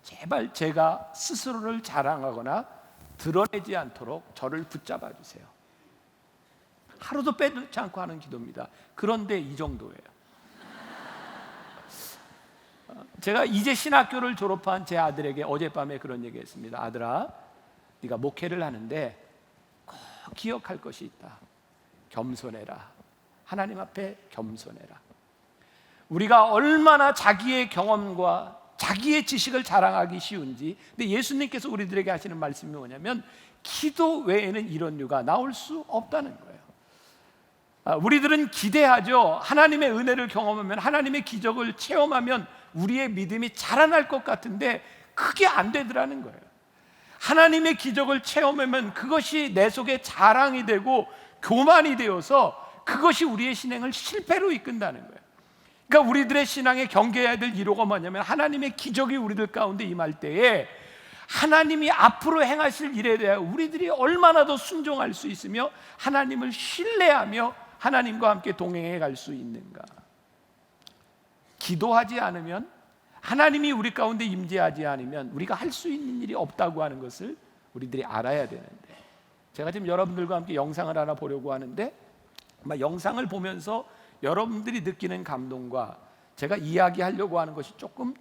제발 제가 스스로를 자랑하거나 드러내지 않도록 저를 붙잡아 주세요. 하루도 빼놓지 않고 하는 기도입니다. 그런데 이 정도예요. 제가 이제 신학교를 졸업한 제 아들에게 어젯밤에 그런 얘기했습니다. 아들아, 네가 목회를 하는데 꼭 기억할 것이 있다. 겸손해라. 하나님 앞에 겸손해라. 우리가 얼마나 자기의 경험과 자기의 지식을 자랑하기 쉬운지, 근데 예수님께서 우리들에게 하시는 말씀이 뭐냐면 기도 외에는 이런 유가 나올 수 없다는 거예요. 우리들은 기대하죠. 하나님의 은혜를 경험하면, 하나님의 기적을 체험하면 우리의 믿음이 자라날 것 같은데 그게 안 되더라는 거예요. 하나님의 기적을 체험하면 그것이 내 속에 자랑이 되고 교만이 되어서 그것이 우리의 신앙을 실패로 이끈다는 거예요. 그러니까 우리들의 신앙에 경계해야 될 이유가 뭐냐면, 하나님의 기적이 우리들 가운데 임할 때에 하나님이 앞으로 행하실 일에 대해 우리들이 얼마나 더 순종할 수 있으며 하나님을 신뢰하며 하나님과 함께 동행해 갈 수 있는가. 기도하지 않으면, 하나님이 우리 가운데 임재하지 않으면 우리가 할 수 있는 일이 없다고 하는 것을 우리들이 알아야 되는데, 제가 지금 여러분들과 함께 영상을 하나 보려고 하는데, 아마 영상을 보면서 여러분들이 느끼는 감동과 제가 이야기하려고 하는 것이 조금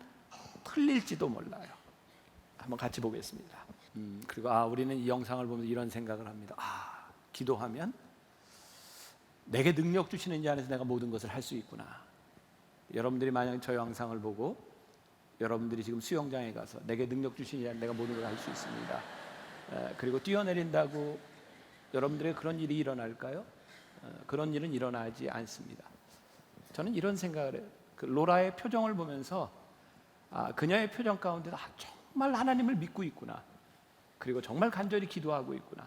틀릴지도 몰라요. 한번 같이 보겠습니다. 그리고 우리는 이 영상을 보면서 이런 생각을 합니다. 기도하면 내게 능력 주시는 자 안에서 내가 모든 것을 할 수 있구나. 여러분들이 만약 저 영상을 보고 여러분들이 지금 수영장에 가서 내게 능력 주시는 자 안에서 내가 모든 걸 할 수 있습니다. 그리고 뛰어내린다고 여러분들의 그런 일이 일어날까요? 그런 일은 일어나지 않습니다. 저는 이런 생각을 해요. 그 로라의 표정을 보면서 그녀의 표정 가운데 정말 하나님을 믿고 있구나. 그리고 정말 간절히 기도하고 있구나.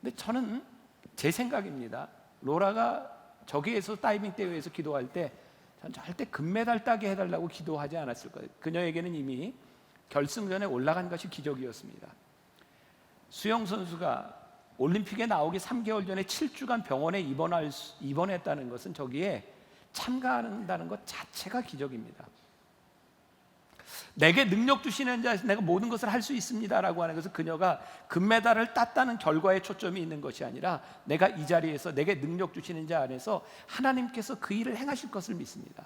근데 저는 제 생각입니다. 로라가 저기에서 다이빙 대회에서 기도할 때 전 절대 금메달 따게 해달라고 기도하지 않았을 거예요. 그녀에게는 이미 결승전에 올라간 것이 기적이었습니다. 수영 선수가 올림픽에 나오기 3개월 전에 7주간 병원에 입원했다는 것은 저기에 참가한다는 것 자체가 기적입니다. 내게 능력 주시는 자에서 내가 모든 것을 할 수 있습니다라고 하는 것은 그녀가 금메달을 땄다는 결과에 초점이 있는 것이 아니라 내가 이 자리에서 내게 능력 주시는 자 안에서 하나님께서 그 일을 행하실 것을 믿습니다.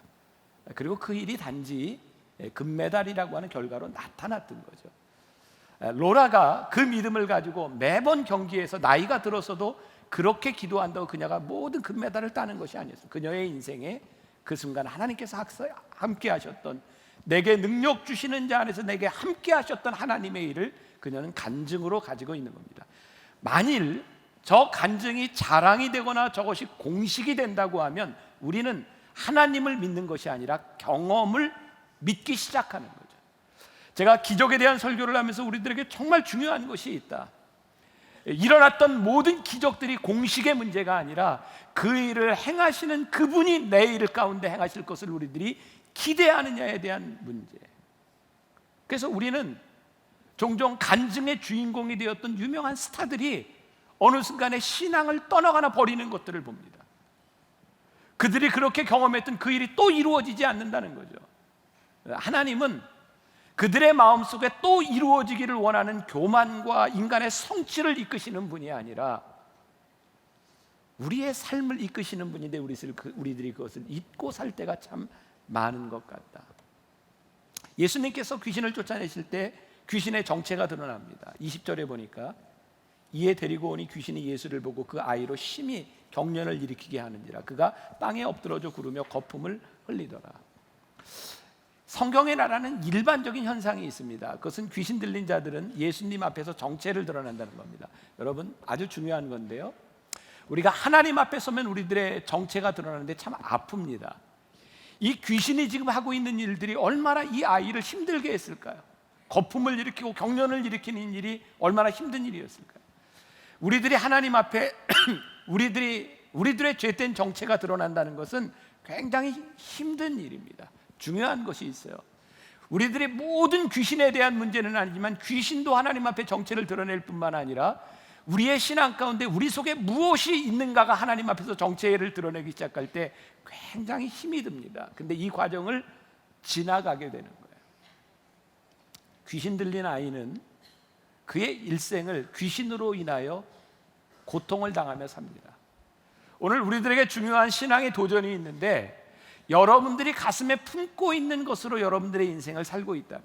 그리고 그 일이 단지 금메달이라고 하는 결과로 나타났던 거죠. 로라가 그 믿음을 가지고 매번 경기에서 나이가 들어서도 그렇게 기도한다고 그녀가 모든 금메달을 따는 것이 아니었어요. 그녀의 인생에 그 순간 하나님께서 함께 하셨던, 내게 능력 주시는 자 안에서 내게 함께 하셨던 하나님의 일을 그녀는 간증으로 가지고 있는 겁니다. 만일 저 간증이 자랑이 되거나 저것이 공식이 된다고 하면 우리는 하나님을 믿는 것이 아니라 경험을 믿기 시작하는 거죠. 제가 기적에 대한 설교를 하면서 우리들에게 정말 중요한 것이 있다. 일어났던 모든 기적들이 공식의 문제가 아니라 그 일을 행하시는 그분이 내 일 가운데 행하실 것을 우리들이 기대하느냐에 대한 문제. 그래서 우리는 종종 간증의 주인공이 되었던 유명한 스타들이 어느 순간에 신앙을 떠나거나 버리는 것들을 봅니다. 그들이 그렇게 경험했던 그 일이 또 이루어지지 않는다는 거죠. 하나님은 그들의 마음속에 또 이루어지기를 원하는 교만과 인간의 성취를 이끄시는 분이 아니라 우리의 삶을 이끄시는 분인데 우리들이 그것을 잊고 살 때가 참 많은 것 같다. 예수님께서 귀신을 쫓아내실 때 귀신의 정체가 드러납니다. 20절에 보니까 이에 데리고 오니 귀신이 예수를 보고 그 아이로 심히 경련을 일으키게 하는지라 그가 땅에 엎드러져 구르며 거품을 흘리더라. 성경의 나라는 일반적인 현상이 있습니다. 그것은 귀신 들린 자들은 예수님 앞에서 정체를 드러낸다는 겁니다. 여러분, 아주 중요한 건데요, 우리가 하나님 앞에 서면 우리들의 정체가 드러나는데 참 아픕니다. 이 귀신이 지금 하고 있는 일들이 얼마나 이 아이를 힘들게 했을까요? 거품을 일으키고 경련을 일으키는 일이 얼마나 힘든 일이었을까요? 우리들이 하나님 앞에 우리들의 죄된 정체가 드러난다는 것은 굉장히 힘든 일입니다. 중요한 것이 있어요. 우리들의 모든 귀신에 대한 문제는 아니지만 귀신도 하나님 앞에 정체를 드러낼 뿐만 아니라 우리의 신앙 가운데 우리 속에 무엇이 있는가가 하나님 앞에서 정체를 드러내기 시작할 때 굉장히 힘이 듭니다. 근데 이 과정을 지나가게 되는 거예요. 귀신 들린 아이는 그의 일생을 귀신으로 인하여 고통을 당하며 삽니다. 오늘 우리들에게 중요한 신앙의 도전이 있는데 여러분들이 가슴에 품고 있는 것으로 여러분들의 인생을 살고 있다는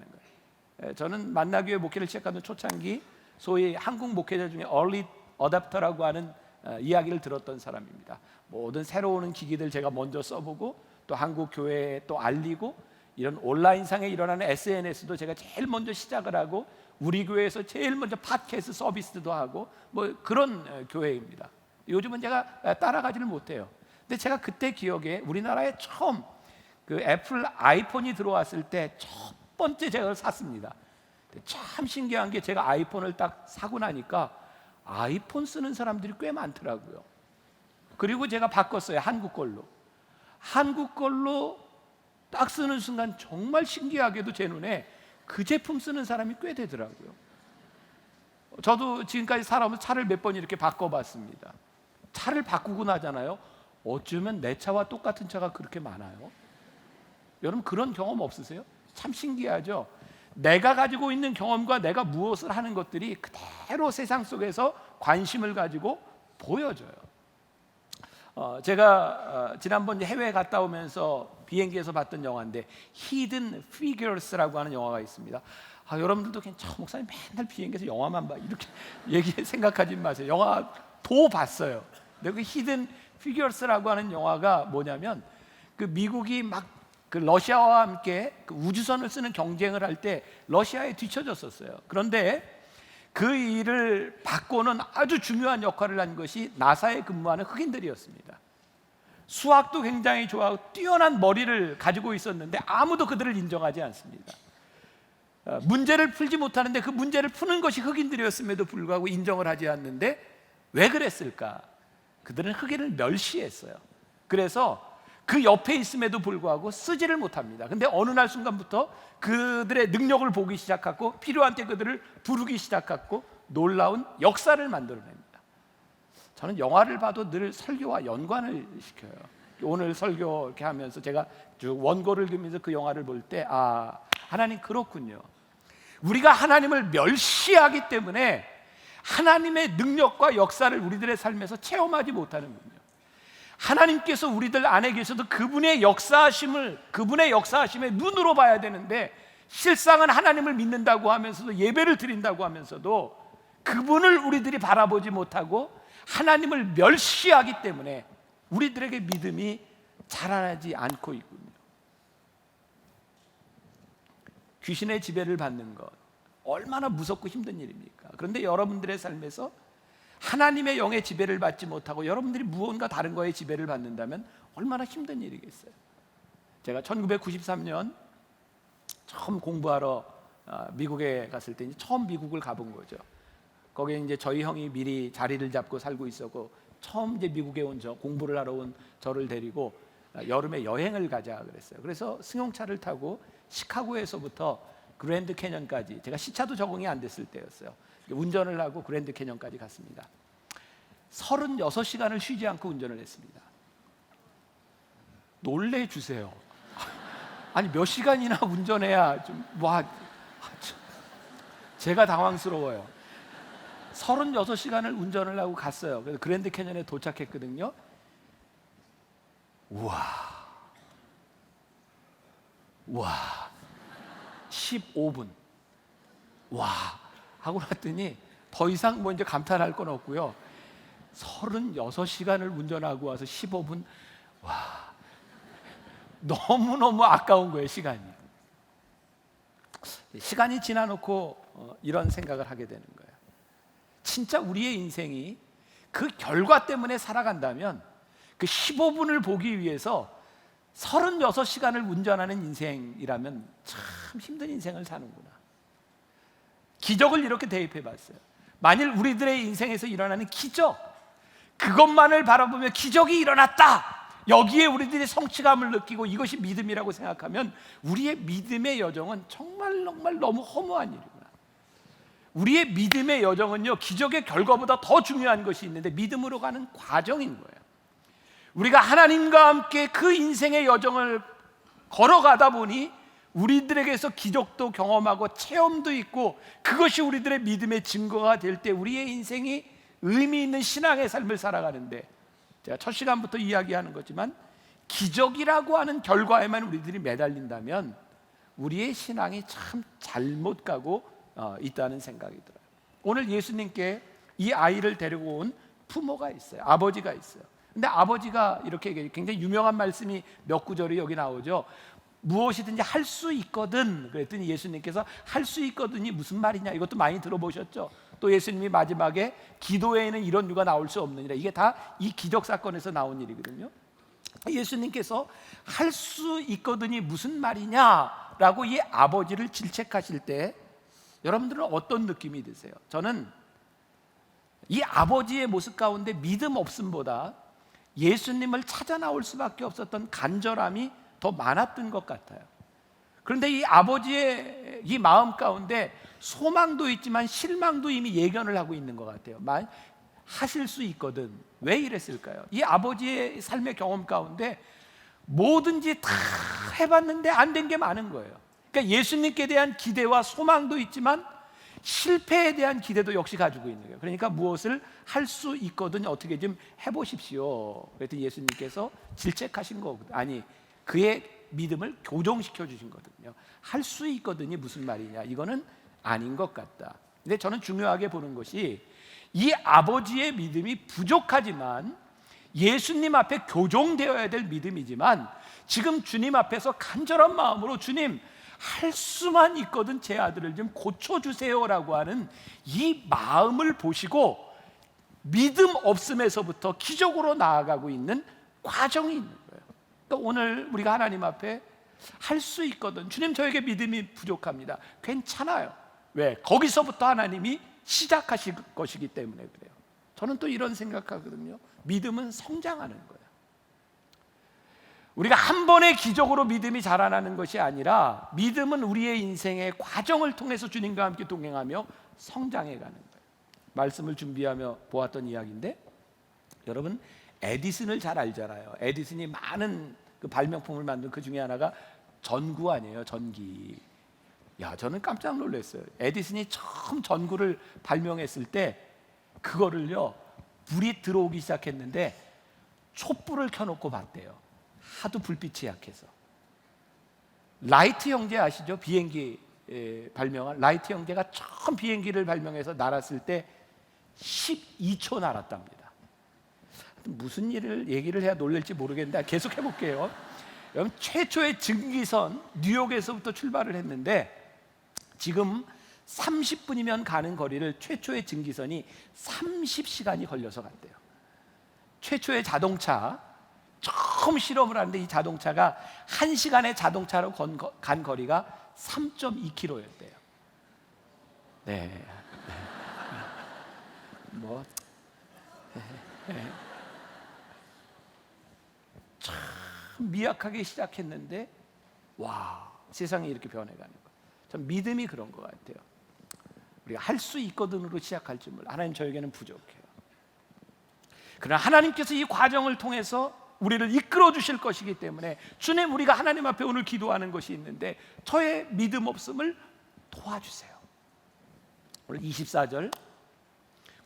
거예요. 저는 만나교회 목회를 시작하던 초창기 소위 한국 목회자 중에 early adopter라고 하는 이야기를 들었던 사람입니다. 모든 새로 오는 기기들 제가 먼저 써보고 또 한국 교회에 또 알리고 이런 온라인상에 일어나는 SNS도 제가 제일 먼저 시작을 하고 우리 교회에서 제일 먼저 팟캐스트 서비스도 하고 뭐 그런 교회입니다. 요즘은 제가 따라가지를 못해요. 근데 제가 그때 기억에 우리나라에 처음 그 애플 아이폰이 들어왔을 때 첫 번째 제가 샀습니다. 참 신기한 게 제가 아이폰을 딱 사고 나니까 아이폰 쓰는 사람들이 꽤 많더라고요. 그리고 제가 바꿨어요. 한국 걸로 딱 쓰는 순간 정말 신기하게도 제 눈에 그 제품 쓰는 사람이 꽤 되더라고요. 저도 지금까지 살아오면서 차를 몇 번 이렇게 바꿔봤습니다. 차를 바꾸고 나잖아요. 어쩌면 내 차와 똑같은 차가 그렇게 많아요. 여러분 그런 경험 없으세요? 참 신기하죠. 내가 가지고 있는 경험과 내가 무엇을 하는 것들이 그대로 세상 속에서 관심을 가지고 보여져요. 제가 지난번 해외에 갔다 오면서 비행기에서 봤던 영화인데 Hidden Figures라고 하는 영화가 있습니다. 여러분들도 그냥 목사님 맨날 비행기에서 영화만 봐 이렇게 생각하지 마세요. 영화도 봤어요. 근데 그 Hidden Figures라고 하는 영화가 뭐냐면 그 미국이 막 그 러시아와 함께 그 우주선을 쓰는 경쟁을 할 때 러시아에 뒤처졌었어요. 그런데 그 일을 바꾸는 아주 중요한 역할을 한 것이 나사에 근무하는 흑인들이었습니다. 수학도 굉장히 좋아하고 뛰어난 머리를 가지고 있었는데 아무도 그들을 인정하지 않습니다. 문제를 풀지 못하는데 그 문제를 푸는 것이 흑인들이었음에도 불구하고 인정을 하지 않는데 왜 그랬을까? 그들은 흑인을 멸시했어요. 그래서 그 옆에 있음에도 불구하고 쓰지를 못합니다. 근데 어느 날 순간부터 그들의 능력을 보기 시작하고 필요한 때 그들을 부르기 시작하고 놀라운 역사를 만들어냅니다. 저는 영화를 봐도 늘 설교와 연관을 시켜요. 오늘 설교 이렇게 하면서 제가 쭉 원고를 그리면서 그 영화를 볼 때 하나님 그렇군요. 우리가 하나님을 멸시하기 때문에 하나님의 능력과 역사를 우리들의 삶에서 체험하지 못하는군요. 하나님께서 우리들 안에 계셔도 그분의 역사하심에 눈으로 봐야 되는데, 실상은 하나님을 믿는다고 하면서도, 예배를 드린다고 하면서도 그분을 우리들이 바라보지 못하고 하나님을 멸시하기 때문에 우리들에게 믿음이 자라나지 않고 있군요. 귀신의 지배를 받는 것, 얼마나 무섭고 힘든 일입니까? 그런데 여러분들의 삶에서 하나님의 영의 지배를 받지 못하고 여러분들이 무언가 다른 거에 지배를 받는다면 얼마나 힘든 일이겠어요. 제가 1993년 처음 공부하러 미국에 갔을 때 이제 처음 미국을 가본 거죠. 거기에 이제 저희 형이 미리 자리를 잡고 살고 있었고, 처음 이제 미국에 온 공부를 하러 온 저를 데리고 여름에 여행을 가자 그랬어요. 그래서 승용차를 타고 시카고에서부터 그랜드 캐년까지, 제가 시차도 적응이 안 됐을 때였어요. 운전을 하고 그랜드 캐년까지 갔습니다. 36시간을 쉬지 않고 운전을 했습니다. 놀래주세요. 아니 몇 시간이나 운전해야 좀 제가 당황스러워요. 36시간을 운전을 하고 갔어요. 그래서 그랜드 캐년에 도착했거든요. 우와 15분 와 하고 났더니 더 이상 뭐 이제 감탄할 건 없고요. 36시간을 운전하고 와서 15분, 와 너무너무 아까운 거예요. 시간이 지나놓고 이런 생각을 하게 되는 거예요. 진짜 우리의 인생이 그 결과 때문에 살아간다면 그 15분을 보기 위해서 36시간을 운전하는 인생이라면 참 힘든 인생을 사는구나. 기적을 이렇게 대입해 봤어요. 만일 우리들의 인생에서 일어나는 기적, 그것만을 바라보며 기적이 일어났다, 여기에 우리들이 성취감을 느끼고 이것이 믿음이라고 생각하면 우리의 믿음의 여정은 정말 너무 허무한 일이구나. 우리의 믿음의 여정은요, 기적의 결과보다 더 중요한 것이 있는데 믿음으로 가는 과정인 거예요. 우리가 하나님과 함께 그 인생의 여정을 걸어가다 보니 우리들에게서 기적도 경험하고 체험도 있고, 그것이 우리들의 믿음의 증거가 될 때 우리의 인생이 의미 있는 신앙의 삶을 살아가는데, 제가 첫 시간부터 이야기하는 거지만 기적이라고 하는 결과에만 우리들이 매달린다면 우리의 신앙이 참 잘못 가고 있다는 생각이 들어요. 오늘 예수님께 이 아이를 데리고 온 부모가 있어요. 아버지가 있어요. 근데 아버지가 이렇게 얘기해요. 굉장히 유명한 말씀이 몇 구절이 여기 나오죠. 무엇이든지 할 수 있거든. 그랬더니 예수님께서 할 수 있거든이 무슨 말이냐, 이것도 많이 들어보셨죠. 또 예수님이 마지막에 기도에는 이런 유가 나올 수 없느니라, 이게 다 이 기적 사건에서 나온 일이거든요. 예수님께서 할 수 있거든이 무슨 말이냐라고 이 아버지를 질책하실 때 여러분들은 어떤 느낌이 드세요? 저는 이 아버지의 모습 가운데 믿음 없음보다 예수님을 찾아 나올 수밖에 없었던 간절함이 더 많았던 것 같아요. 그런데 이 아버지의 이 마음 가운데 소망도 있지만 실망도 이미 예견을 하고 있는 것 같아요. 하실 수 있거든. 왜 이랬을까요? 이 아버지의 삶의 경험 가운데 뭐든지 다 해봤는데 안 된 게 많은 거예요. 그러니까 예수님께 대한 기대와 소망도 있지만 실패에 대한 기대도 역시 가지고 있는 거예요. 그러니까 무엇을 할 수 있거든, 어떻게 좀 해보십시오. 그랬더니 예수님께서 질책하신 거거든요. 아니, 그의 믿음을 교정시켜 주신 거거든요. 할 수 있거든이 무슨 말이냐, 이거는 아닌 것 같다. 근데 저는 중요하게 보는 것이 이 아버지의 믿음이 부족하지만 예수님 앞에 교정되어야 될 믿음이지만 지금 주님 앞에서 간절한 마음으로 주님, 할 수만 있거든 제 아들을 좀 고쳐주세요라고 하는 이 마음을 보시고 믿음 없음에서부터 기적으로 나아가고 있는 과정이 있는 거예요. 그러니까 오늘 우리가 하나님 앞에 할 수 있거든, 주님 저에게 믿음이 부족합니다, 괜찮아요. 왜? 거기서부터 하나님이 시작하실 것이기 때문에 그래요. 저는 또 이런 생각하거든요. 믿음은 성장하는 거예요. 우리가 한 번의 기적으로 믿음이 자라나는 것이 아니라 믿음은 우리의 인생의 과정을 통해서 주님과 함께 동행하며 성장해 가는 거예요. 말씀을 준비하며 보았던 이야기인데, 여러분 에디슨을 잘 알잖아요. 에디슨이 많은 그 발명품을 만든 그 중에 하나가 전구 아니에요, 전기. 야, 저는 깜짝 놀랐어요. 에디슨이 처음 전구를 발명했을 때 그거를요, 불이 들어오기 시작했는데 촛불을 켜놓고 봤대요. 하도 불빛이 약해서. 라이트 형제 아시죠? 비행기 발명한 라이트 형제가 처음 비행기를 발명해서 날았을 때 12초 날았답니다. 무슨 일을 얘기를 해야 놀랄지 모르겠는데 계속 해볼게요. 여러분, 최초의 증기선 뉴욕에서부터 출발을 했는데 지금 30분이면 가는 거리를 최초의 증기선이 30시간이 걸려서 갔대요. 최초의 자동차 처음 실험을 하는데 이 자동차가 1시간의 자동차로 간 거리가 3.2km였대요. 네. 뭐 참 미약하게 시작했는데 와, 세상이 이렇게 변해가는 거예요. 전 믿음이 그런 것 같아요. 우리가 할 수 있거든으로 시작할 줄 몰라. 하나님 저에게는 부족해요. 그러나 하나님께서 이 과정을 통해서 우리를 이끌어 주실 것이기 때문에 주님, 우리가 하나님 앞에 오늘 기도하는 것이 있는데 저의 믿음 없음을 도와주세요. 오늘 24절,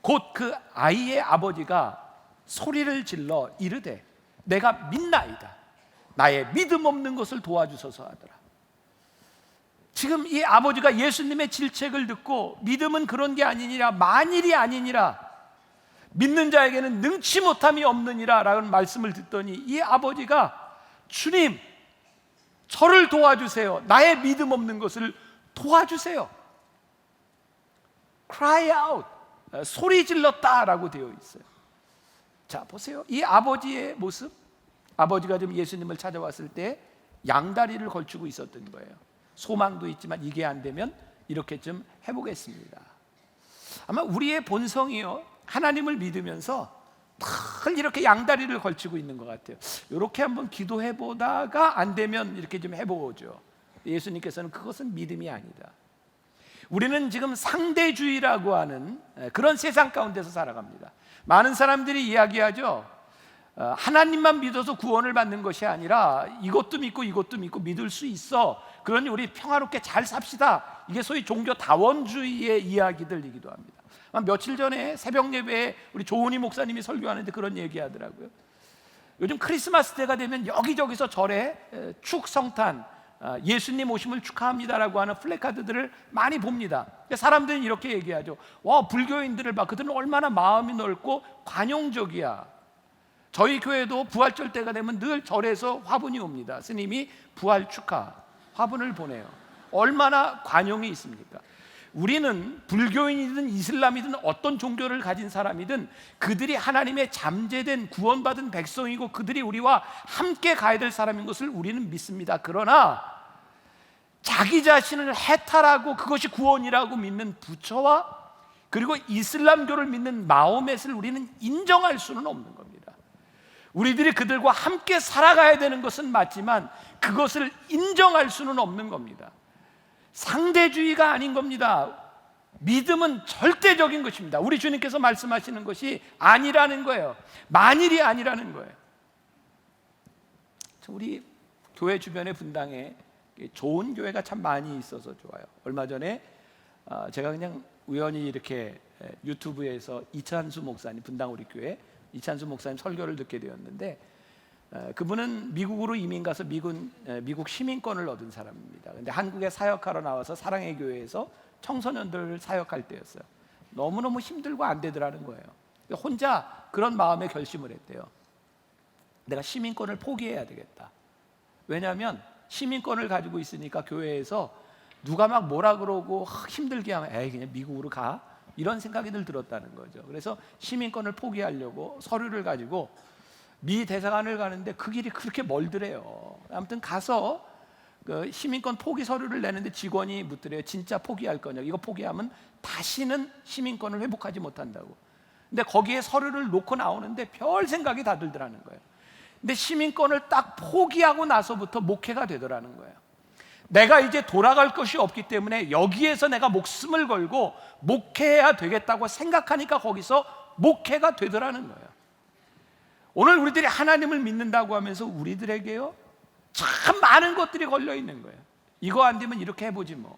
곧 그 아이의 아버지가 소리를 질러 이르되 내가 믿나이다. 나의 믿음 없는 것을 도와주소서 하더라. 지금 이 아버지가 예수님의 질책을 듣고 믿음은 그런 게 아니니라, 만일이 아니니라, 믿는 자에게는 능치 못함이 없느니라 라는 말씀을 듣더니 이 아버지가 주님, 저를 도와주세요. 나의 믿음 없는 것을 도와주세요. cry out, 소리 질렀다라고 되어 있어요. 자, 보세요. 이 아버지의 모습, 아버지가 좀 예수님을 찾아왔을 때 양다리를 걸치고 있었던 거예요. 소망도 있지만 이게 안 되면 이렇게 좀 해보겠습니다. 아마 우리의 본성이요, 하나님을 믿으면서 늘 이렇게 양다리를 걸치고 있는 것 같아요. 이렇게 한번 기도해 보다가 안 되면 이렇게 좀 해보죠. 예수님께서는 그것은 믿음이 아니다. 우리는 지금 상대주의라고 하는 그런 세상 가운데서 살아갑니다. 많은 사람들이 이야기하죠. 하나님만 믿어서 구원을 받는 것이 아니라 이것도 믿고 이것도 믿고 믿을 수 있어. 그러니 우리 평화롭게 잘 삽시다. 이게 소위 종교 다원주의의 이야기들이기도 합니다. 며칠 전에 새벽 예배에 우리 조은희 목사님이 설교하는데 그런 얘기하더라고요. 요즘 크리스마스 때가 되면 여기저기서 절에 축성탄, 예수님 오심을 축하합니다라고 하는 플래카드들을 많이 봅니다. 사람들은 이렇게 얘기하죠. 와, 불교인들을 봐. 그들은 얼마나 마음이 넓고 관용적이야. 저희 교회도 부활절 때가 되면 늘 절에서 화분이 옵니다. 스님이 부활 축하 화분을 보내요. 얼마나 관용이 있습니까? 우리는 불교인이든 이슬람이든 어떤 종교를 가진 사람이든 그들이 하나님의 잠재된 구원받은 백성이고 그들이 우리와 함께 가야 될 사람인 것을 우리는 믿습니다. 그러나 자기 자신을 해탈하고 그것이 구원이라고 믿는 부처와 그리고 이슬람교를 믿는 마호멧을 우리는 인정할 수는 없는 겁니다. 우리들이 그들과 함께 살아가야 되는 것은 맞지만 그것을 인정할 수는 없는 겁니다. 상대주의가 아닌 겁니다. 믿음은 절대적인 것입니다. 우리 주님께서 말씀하시는 것이 아니라는 거예요. 만일이 아니라는 거예요. 우리 교회 주변의 분당에 좋은 교회가 참 많이 있어서 좋아요. 얼마 전에 제가 그냥 우연히 이렇게 유튜브에서 이찬수 목사님, 분당 우리 교회 이찬수 목사님 설교를 듣게 되었는데 그분은 미국으로 이민 가서 미국 시민권을 얻은 사람입니다. 근데 한국에 사역하러 나와서 사랑의 교회에서 청소년들 사역할 때였어요. 너무너무 힘들고 안 되더라는 거예요. 혼자 그런 마음에 결심을 했대요. 내가 시민권을 포기해야 되겠다. 왜냐하면 시민권을 가지고 있으니까 교회에서 누가 막 뭐라 그러고 힘들게 하면 에이 그냥 미국으로 가, 이런 생각이 늘 들었다는 거죠. 그래서 시민권을 포기하려고 서류를 가지고 미 대사관을 가는데 그 길이 그렇게 멀더래요. 아무튼 가서 그 시민권 포기 서류를 내는데 직원이 묻더래요. 진짜 포기할 거냐? 이거 포기하면 다시는 시민권을 회복하지 못한다고. 근데 거기에 서류를 놓고 나오는데 별 생각이 다 들더라는 거예요. 근데 시민권을 딱 포기하고 나서부터 목회가 되더라는 거예요. 내가 이제 돌아갈 것이 없기 때문에 여기에서 내가 목숨을 걸고 목회해야 되겠다고 생각하니까 거기서 목회가 되더라는 거예요. 오늘 우리들이 하나님을 믿는다고 하면서 우리들에게요 참 많은 것들이 걸려 있는 거예요. 이거 안 되면 이렇게 해보지 뭐.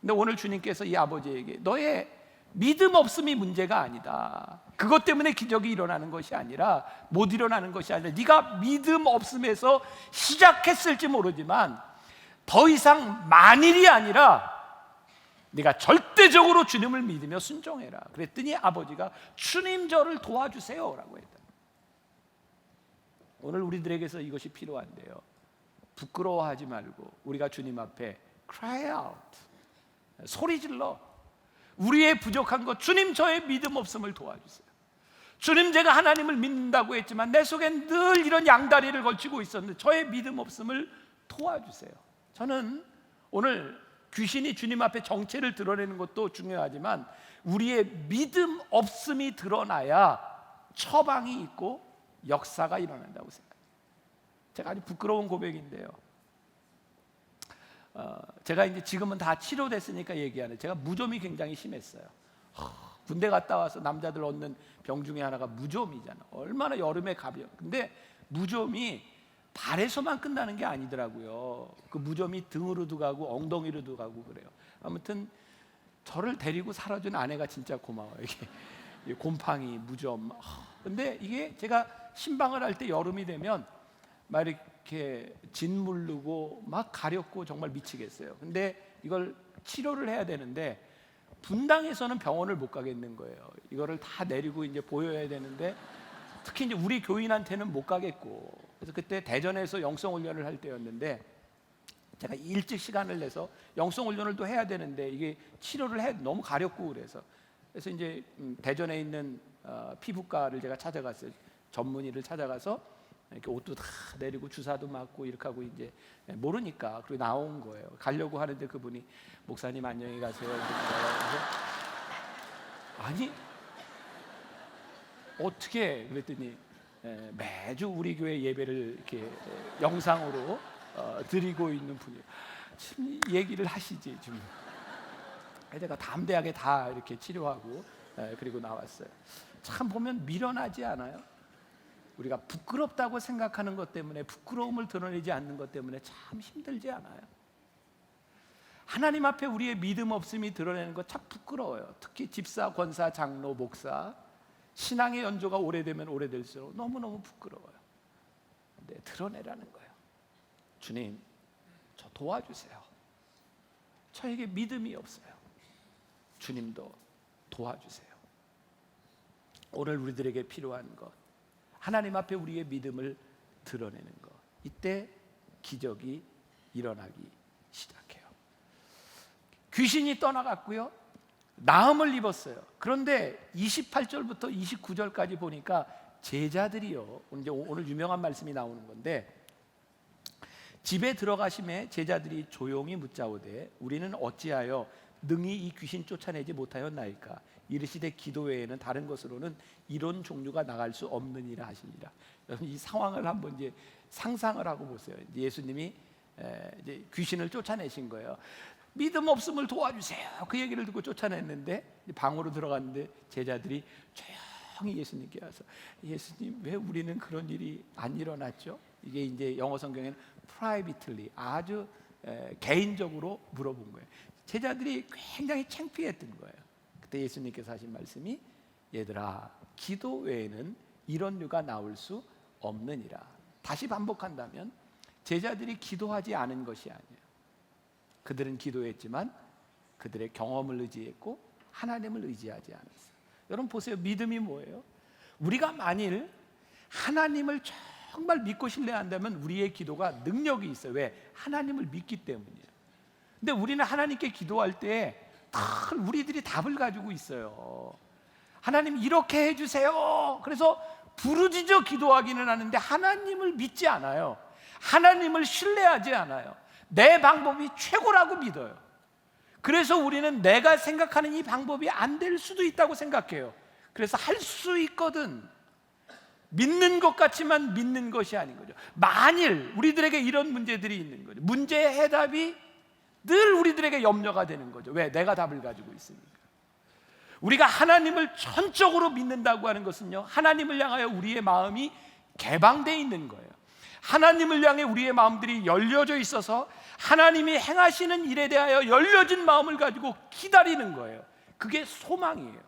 근데 오늘 주님께서 이 아버지에게 너의 믿음 없음이 문제가 아니다. 그것 때문에 기적이 일어나는 것이 아니라, 못 일어나는 것이 아니라, 네가 믿음 없음에서 시작했을지 모르지만 더 이상 만일이 아니라 네가 절대적으로 주님을 믿으며 순종해라. 그랬더니 아버지가 주님 저를 도와주세요 라고 했다. 오늘 우리들에게서 이것이 필요한데요, 부끄러워하지 말고 우리가 주님 앞에 cry out, 소리 질러. 우리의 부족한 것, 주님 저의 믿음 없음을 도와주세요. 주님 제가 하나님을 믿는다고 했지만 내 속엔 늘 이런 양다리를 걸치고 있었는데 저의 믿음 없음을 도와주세요. 저는 오늘 귀신이 주님 앞에 정체를 드러내는 것도 중요하지만 우리의 믿음 없음이 드러나야 처방이 있고 역사가 일어난다고 생각해요. 제가 아주 부끄러운 고백인데요, 제가 이제 지금은 다 치료됐으니까 얘기하는, 제가 무좀이 굉장히 심했어요. 군대 갔다 와서 남자들 얻는 병 중에 하나가 무좀이잖아. 얼마나 여름에 가벼워. 근데 무좀이 발에서만 끝나는 게 아니더라고요. 그 무좀이 등으로도 가고 엉덩이로도 가고 그래요. 아무튼 저를 데리고 살아준 아내가 진짜 고마워요. 이게 곰팡이, 무좀. 근데 이게 제가 신방을 할 때 여름이 되면 막 이렇게 짓무르고 막 가렵고 정말 미치겠어요. 근데 이걸 치료를 해야 되는데 분당에서는 병원을 못 가겠는 거예요. 이거를 다 내리고 이제 보여야 되는데, 특히 이제 우리 교인한테는 못 가겠고, 그래서 그때 대전에서 영성훈련을 할 때였는데 제가 일찍 시간을 내서 영성훈련을 또 해야 되는데 이게 치료를 해 너무 가렵고 그래서 이제 대전에 있는 피부과를 제가 찾아갔어요. 전문의를 찾아가서 이렇게 옷도 다 내리고 주사도 맞고 이렇게 하고 이제 모르니까 그리고 나온 거예요. 가려고 하는데 그분이 목사님 안녕히 가세요. 그래서 아니 어떻게 그랬더니 매주 우리 교회 예배를 이렇게 영상으로 드리고 있는 분이에요. 참 얘기를 하시지 좀. 제가 담대하게 다 이렇게 치료하고 그리고 나왔어요. 참 보면 미련하지 않아요? 우리가 부끄럽다고 생각하는 것 때문에, 부끄러움을 드러내지 않는 것 때문에 참 힘들지 않아요? 하나님 앞에 우리의 믿음 없음이 드러내는 것 참 부끄러워요. 특히 집사, 권사, 장로, 목사, 신앙의 연조가 오래되면 오래될수록 너무너무 부끄러워요. 근데 드러내라는 거예요. 주님, 저 도와주세요. 저에게 믿음이 없어요. 주님도 도와주세요. 오늘 우리들에게 필요한 것, 하나님 앞에 우리의 믿음을 드러내는 것. 이때 기적이 일어나기 시작해요. 귀신이 떠나갔고요, 나음을 입었어요. 그런데 28절부터 29절까지 보니까 제자들이요, 이제 오늘 유명한 말씀이 나오는 건데, 집에 들어가심에 제자들이 조용히 묻자오되 우리는 어찌하여 능히 이 귀신 쫓아내지 못하였나이까? 이르시되 기도 외에는 다른 것으로는 이런 종류가 나갈 수 없느니라 하시니라. 여러분 이 상황을 한번 이제 상상을 하고 보세요. 이제 예수님이 이제 귀신을 쫓아내신 거예요. 믿음 없음을 도와주세요. 그 얘기를 듣고 쫓아냈는데 방으로 들어갔는데 제자들이 조용히 예수님께 와서, 예수님 왜 우리는 그런 일이 안 일어났죠? 이게 이제 영어 성경에는 privately, 아주 개인적으로 물어본 거예요. 제자들이 굉장히 창피했던 거예요. 그때 예수님께서 하신 말씀이, 얘들아 기도 외에는 이런 류가 나올 수 없느니라. 다시 반복한다면 제자들이 기도하지 않은 것이 아니에요. 그들은 기도했지만 그들의 경험을 의지했고 하나님을 의지하지 않았어요. 여러분 보세요. 믿음이 뭐예요? 우리가 만일 하나님을 정말 믿고 신뢰한다면 우리의 기도가 능력이 있어요. 왜? 하나님을 믿기 때문이에요. 근데 우리는 하나님께 기도할 때 우리들이 답을 가지고 있어요. 하나님 이렇게 해주세요. 그래서 부르짖어 기도하기는 하는데 하나님을 믿지 않아요. 하나님을 신뢰하지 않아요. 내 방법이 최고라고 믿어요. 그래서 우리는 내가 생각하는 이 방법이 안 될 수도 있다고 생각해요. 그래서 할 수 있거든, 믿는 것 같지만 믿는 것이 아닌 거죠. 만일 우리들에게 이런 문제들이 있는 거죠. 문제의 해답이 늘 우리들에게 염려가 되는 거죠. 왜? 내가 답을 가지고 있으니까. 우리가 하나님을 전적으로 믿는다고 하는 것은요, 하나님을 향하여 우리의 마음이 개방되어 있는 거예요. 하나님을 향해 우리의 마음들이 열려져 있어서 하나님이 행하시는 일에 대하여 열려진 마음을 가지고 기다리는 거예요. 그게 소망이에요.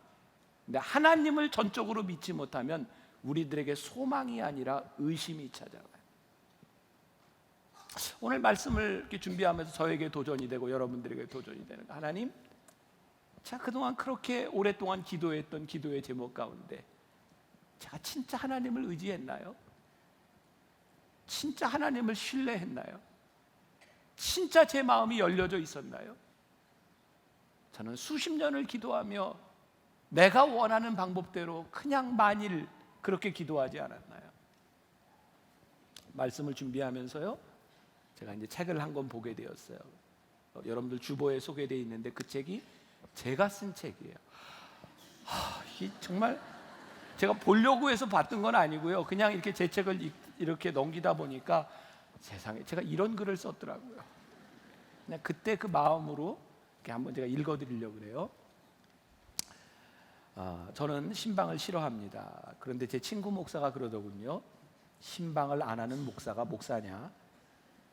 근데 하나님을 전적으로 믿지 못하면 우리들에게 소망이 아니라 의심이 찾아와요. 오늘 말씀을 이렇게 준비하면서 저에게 도전이 되고 여러분들에게 도전이 되는 거, 하나님, 제가 그동안 그렇게 오랫동안 기도했던 기도의 제목 가운데 제가 진짜 하나님을 의지했나요? 진짜 하나님을 신뢰했나요? 진짜 제 마음이 열려져 있었나요? 저는 수십 년을 기도하며 내가 원하는 방법대로 그냥 만일 그렇게 기도하지 않았나요? 말씀을 준비하면서요, 제가 이제 책을 한 권 보게 되었어요. 여러분들 주보에 소개되어 있는데 그 책이 제가 쓴 책이에요. 정말 제가 보려고 해서 봤던 건 아니고요. 그냥 이렇게 제 책을 이렇게 넘기다 보니까 세상에 제가 이런 글을 썼더라고요. 그냥 그때 그 마음으로 이렇게 한번 제가 읽어드리려고 그래요. 저는 신방을 싫어합니다. 그런데 제 친구 목사가 그러더군요. 신방을 안 하는 목사가 목사냐?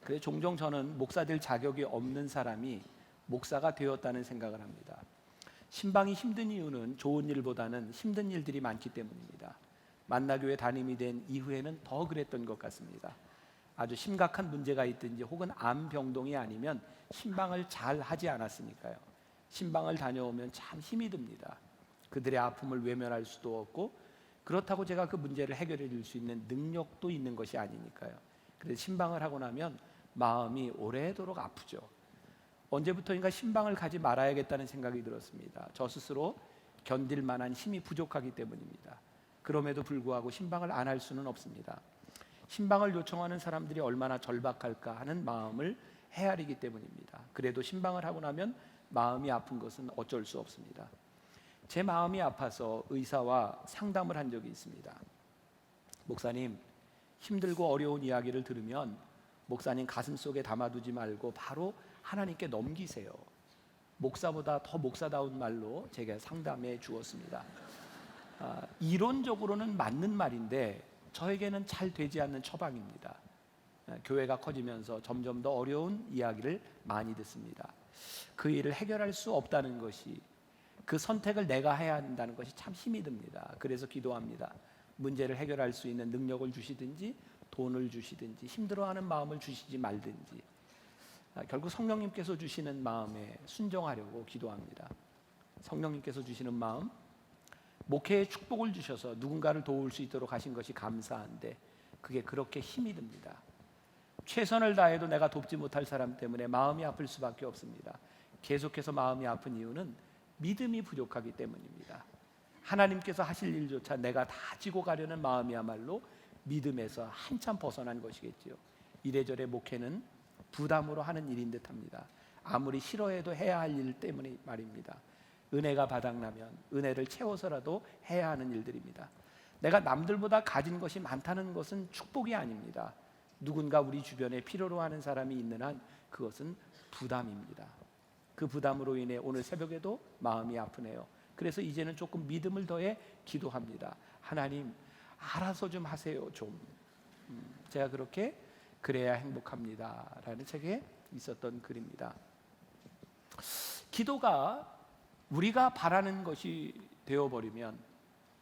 그래서 종종 저는 목사 될 자격이 없는 사람이 목사가 되었다는 생각을 합니다. 신방이 힘든 이유는 좋은 일보다는 힘든 일들이 많기 때문입니다. 만나교회 담임이 된 이후에는 더 그랬던 것 같습니다. 아주 심각한 문제가 있든지 혹은 암병동이 아니면 신방을 잘 하지 않았으니까요. 신방을 다녀오면 참 힘이 듭니다. 그들의 아픔을 외면할 수도 없고, 그렇다고 제가 그 문제를 해결해 줄 수 있는 능력도 있는 것이 아니니까요. 그래서 신방을 하고 나면 마음이 오래도록 아프죠. 언제부터인가 신방을 가지 말아야겠다는 생각이 들었습니다. 저 스스로 견딜 만한 힘이 부족하기 때문입니다. 그럼에도 불구하고 신방을 안 할 수는 없습니다. 신방을 요청하는 사람들이 얼마나 절박할까 하는 마음을 헤아리기 때문입니다. 그래도 신방을 하고 나면 마음이 아픈 것은 어쩔 수 없습니다. 제 마음이 아파서 의사와 상담을 한 적이 있습니다. 목사님, 힘들고 어려운 이야기를 들으면 목사님 가슴속에 담아두지 말고 바로 하나님께 넘기세요. 목사보다 더 목사다운 말로 제가 상담해 주었습니다. 이론적으로는 맞는 말인데 저에게는 잘 되지 않는 처방입니다. 교회가 커지면서 점점 더 어려운 이야기를 많이 듣습니다. 그 일을 해결할 수 없다는 것이, 그 선택을 내가 해야 한다는 것이 참 힘이 듭니다. 그래서 기도합니다. 문제를 해결할 수 있는 능력을 주시든지 돈을 주시든지 힘들어하는 마음을 주시지 말든지, 결국 성령님께서 주시는 마음에 순종하려고 기도합니다. 성령님께서 주시는 마음, 목회에 축복을 주셔서 누군가를 도울 수 있도록 하신 것이 감사한데 그게 그렇게 힘이 듭니다. 최선을 다해도 내가 돕지 못할 사람 때문에 마음이 아플 수밖에 없습니다. 계속해서 마음이 아픈 이유는 믿음이 부족하기 때문입니다. 하나님께서 하실 일조차 내가 다 지고 가려는 마음이야말로 믿음에서 한참 벗어난 것이겠지요. 이래저래 목회는 부담으로 하는 일인 듯합니다. 아무리 싫어해도 해야 할 일 때문에 말입니다. 은혜가 바닥나면 은혜를 채워서라도 해야 하는 일들입니다. 내가 남들보다 가진 것이 많다는 것은 축복이 아닙니다. 누군가 우리 주변에 필요로 하는 사람이 있는 한 그것은 부담입니다. 그 부담으로 인해 오늘 새벽에도 마음이 아프네요. 그래서 이제는 조금 믿음을 더해 기도합니다. 하나님, 알아서 좀 하세요. 좀 제가 그렇게 그래야 행복합니다 라는 책에 있었던 글입니다. 기도가 우리가 바라는 것이 되어버리면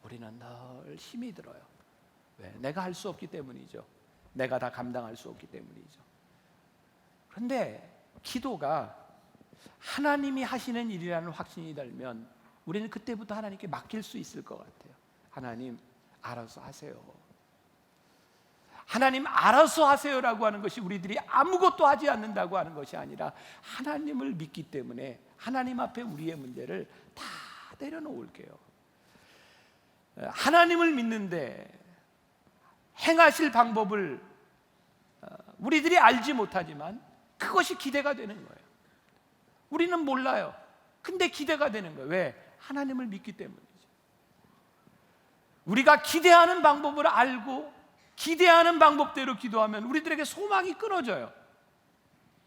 우리는 늘 힘이 들어요. 왜? 내가 할 수 없기 때문이죠. 내가 다 감당할 수 없기 때문이죠. 그런데 기도가 하나님이 하시는 일이라는 확신이 들면 우리는 그때부터 하나님께 맡길 수 있을 것 같아요. 하나님, 알아서 하세요. 하나님, 알아서 하세요라고 하는 것이 우리들이 아무것도 하지 않는다고 하는 것이 아니라 하나님을 믿기 때문에 하나님 앞에 우리의 문제를 다 내려놓을게요. 하나님을 믿는데 행하실 방법을 우리들이 알지 못하지만 그것이 기대가 되는 거예요. 우리는 몰라요. 근데 기대가 되는 거예요. 왜? 하나님을 믿기 때문이죠. 우리가 기대하는 방법을 알고 기대하는 방법대로 기도하면 우리들에게 소망이 끊어져요.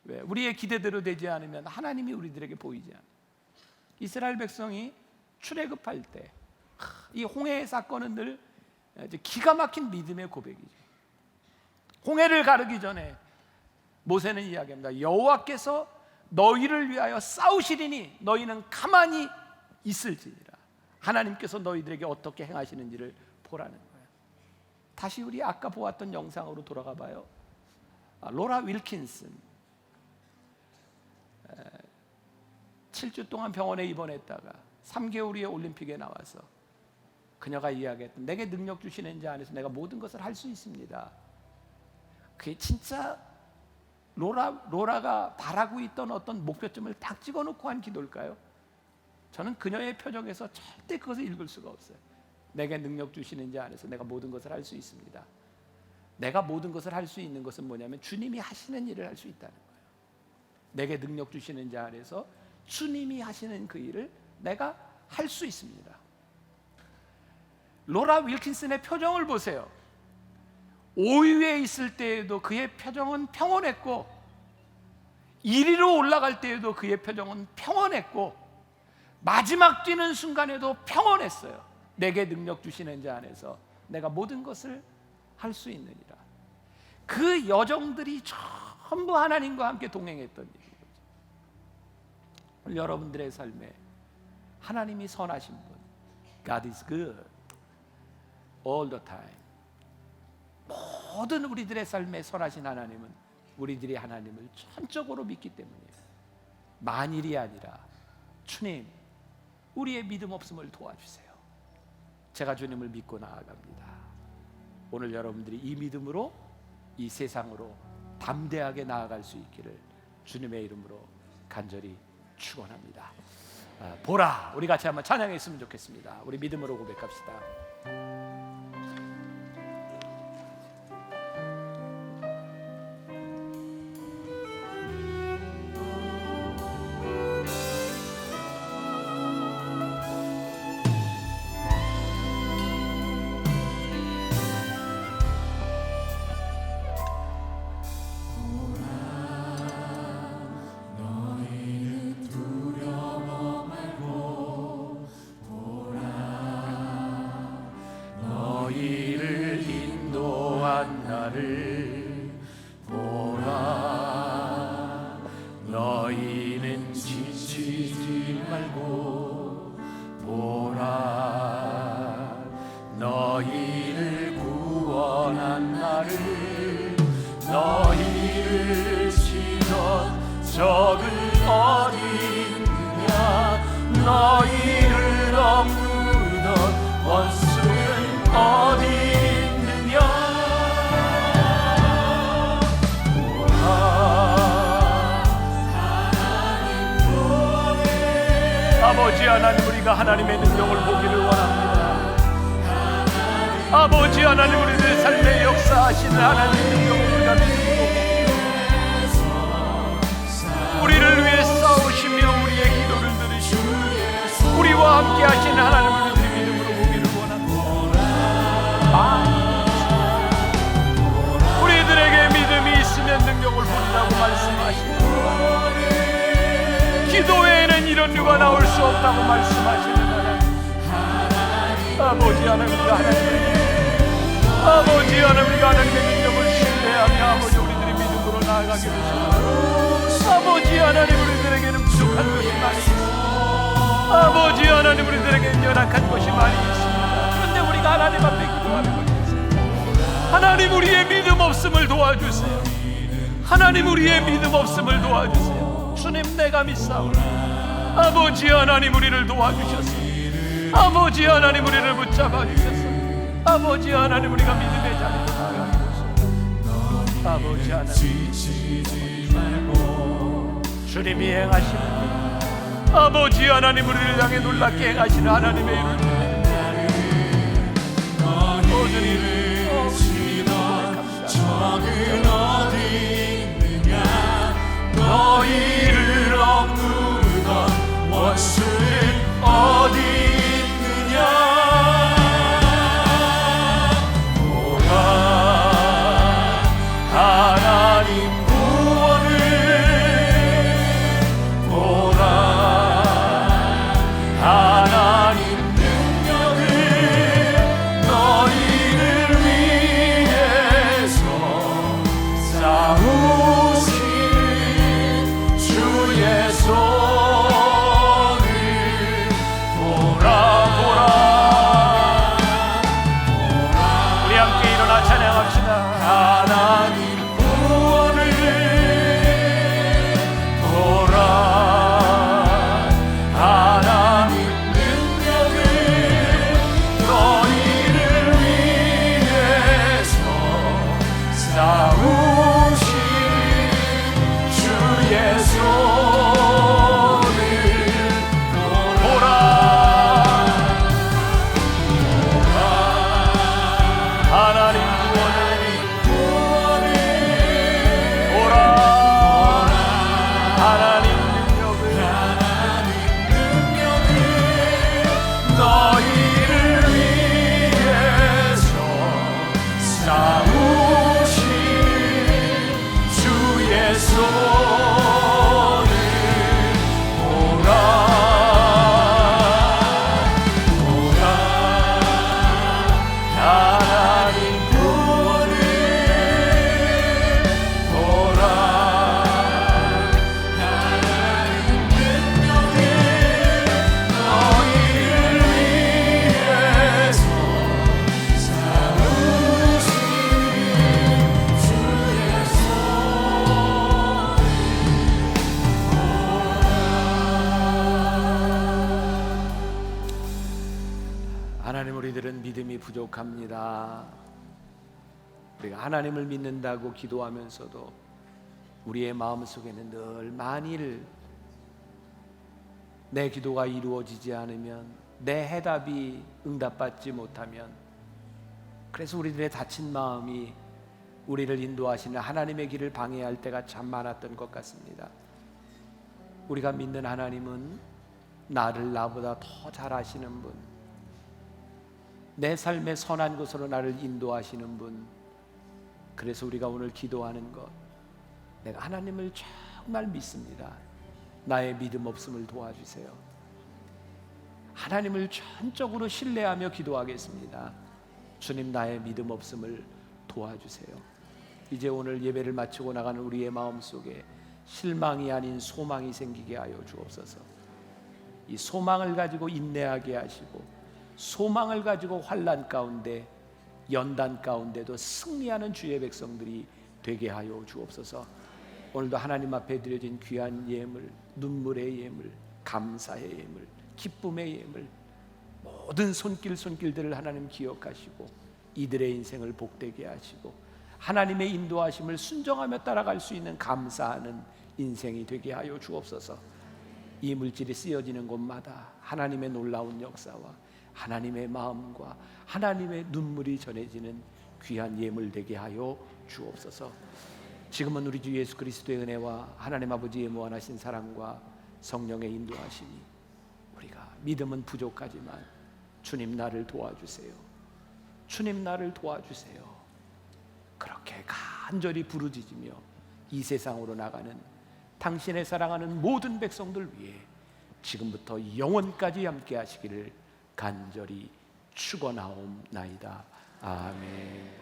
왜? 우리의 기대대로 되지 않으면 하나님이 우리들에게 보이지 않아요. 이스라엘 백성이 출애굽할 때 이 홍해 사건은 늘 기가 막힌 믿음의 고백이죠. 홍해를 가르기 전에 모세는 이야기합니다. 여호와께서 너희를 위하여 싸우시리니 너희는 가만히 있을지니라. 하나님께서 너희들에게 어떻게 행하시는지를 보라는 거예요. 다시 우리 아까 보았던 영상으로 돌아가 봐요. 로라 윌킨슨 7주 동안 병원에 입원했다가 3개월 후에 올림픽에 나와서 그녀가 이야기했던 내게 능력 주시는 자 안에서 내가 모든 것을 할 수 있습니다. 그게 진짜 로라가 바라고 있던 어떤 목표점을 딱 찍어놓고 한 기도일까요? 저는 그녀의 표정에서 절대 그것을 읽을 수가 없어요. 내게 능력 주시는 자 안에서 내가 모든 것을 할 수 있습니다. 내가 모든 것을 할 수 있는 것은 뭐냐면 주님이 하시는 일을 할 수 있다는 거예요. 내게 능력 주시는 자 안에서 주님이 하시는 그 일을 내가 할 수 있습니다. 로라 윌킨슨의 표정을 보세요. 5위에 있을 때에도 그의 표정은 평온했고 1위로 올라갈 때에도 그의 표정은 평온했고 마지막 뛰는 순간에도 평온했어요. 내게 능력 주시는 자 안에서 내가 모든 것을 할 수 있느니라. 그 여정들이 전부 하나님과 함께 동행했던 일이죠. 여러분들의 삶에 하나님이 선하신 분, God is good all the time. 모든 우리들의 삶에 선하신 하나님은 우리들이 하나님을 전적으로 믿기 때문이에요. 만일이 아니라 주님, 우리의 믿음 없음을 도와주세요. 제가 주님을 믿고 나아갑니다. 오늘 여러분들이 이 믿음으로 이 세상으로 담대하게 나아갈 수 있기를 주님의 이름으로 간절히 축원합니다. 보라, 우리 같이 한번 찬양했으면 좋겠습니다. 우리 믿음으로 고백합시다. 너희를 인도한 나를 보라. 너희는 지치지 말고 보라. 너희를 구원한 나를. 너희를 치던 적은 어디 있느냐. 너희를 억누르던 원수는 어디 있느냐. 보라, 하나님 구원해. 아버지 하나님, 우리가 하나님의 능력을 보기를 원합니다. 아버지 하나님, 우리들 삶에 역사하시는 하나님의 능력을 우리가 믿고 우리를 위해 싸우시며 우리의 기도를 들으시고 우리와 함께 하시는 하나님을 우리 믿음으로 보기를 원합니다. 우리들에게 믿음이 있으면 능력을 보리라고 말씀하시는 기도 외에는 이런 누가 나올 수 없다고 말씀하시는 하나님. 아버지 하나님, 우리가 하나님의 능력을 신뢰하며 아버지 우리들의 믿음으로 나아가게 되시옵소서. 아버지 하나님, 우리들에게는 부족한 것이 많이 있습니다. 아버지 하나님, 우리들에게는 연약한 것이 많이 있습니다. 그런데 우리가 하나님 앞에 기도하는 것이죠. 하나님, 우리의 믿음 없음을 도와주세요. 하나님, 우리의 믿음 없음을 도와주세요. 주님, 내가 믿사오니 아버지 하나님, 우리를 도와주셨습니다. 아버지 하나님, 우리를 붙잡아 주셨습니다. 아버지 하나님, 우리가 믿음의 자리로 나아가게 하소서. 아버지 하나님, 주님이 행하시는 일, 아버지 하나님, 우리를 향해 놀랍게 행하시는 하나님의 일을 주님, 적은 어디 있느냐. 너희를 억누르던 원수는 어디 있느냐. 보라, 하나님 구원을. 보라, 하나님 능력을. 너희를 위해서 하나님, 우리들은 믿음이 부족합니다. 우리가 하나님을 믿는다고 기도하면서도 우리의 마음속에는 늘 만일 내 기도가 이루어지지 않으면, 내 해답이 응답받지 못하면, 그래서 우리들의 다친 마음이 우리를 인도하시는 하나님의 길을 방해할 때가 참 많았던 것 같습니다. 우리가 믿는 하나님은 나를 나보다 더 잘 아시는 분, 내 삶의 선한 곳으로 나를 인도하시는 분. 그래서 우리가 오늘 기도하는 것, 내가 하나님을 정말 믿습니다. 나의 믿음 없음을 도와주세요. 하나님을 전적으로 신뢰하며 기도하겠습니다. 주님, 나의 믿음 없음을 도와주세요. 이제 오늘 예배를 마치고 나가는 우리의 마음속에 실망이 아닌 소망이 생기게 하여 주옵소서. 이 소망을 가지고 인내하게 하시고, 소망을 가지고 환난 가운데, 연단 가운데도 승리하는 주의 백성들이 되게 하여 주옵소서. 오늘도 하나님 앞에 드려진 귀한 예물, 눈물의 예물, 감사의 예물, 기쁨의 예물, 모든 손길들을 하나님 기억하시고 이들의 인생을 복되게 하시고 하나님의 인도하심을 순종하며 따라갈 수 있는 감사하는 인생이 되게 하여 주옵소서. 이 물질이 쓰여지는 곳마다 하나님의 놀라운 역사와 하나님의 마음과 하나님의 눈물이 전해지는 귀한 예물 되게 하여 주옵소서. 지금은 우리 주 예수 그리스도의 은혜와 하나님 아버지의 무한하신 사랑과 성령의 인도하심이, 우리가 믿음은 부족하지만 주님 나를 도와주세요. 주님 나를 도와주세요. 그렇게 간절히 부르짖으며 이 세상으로 나가는 당신의 사랑하는 모든 백성들 위해 지금부터 영원까지 함께 하시기를 간절히 축원하옵나이다. 아멘.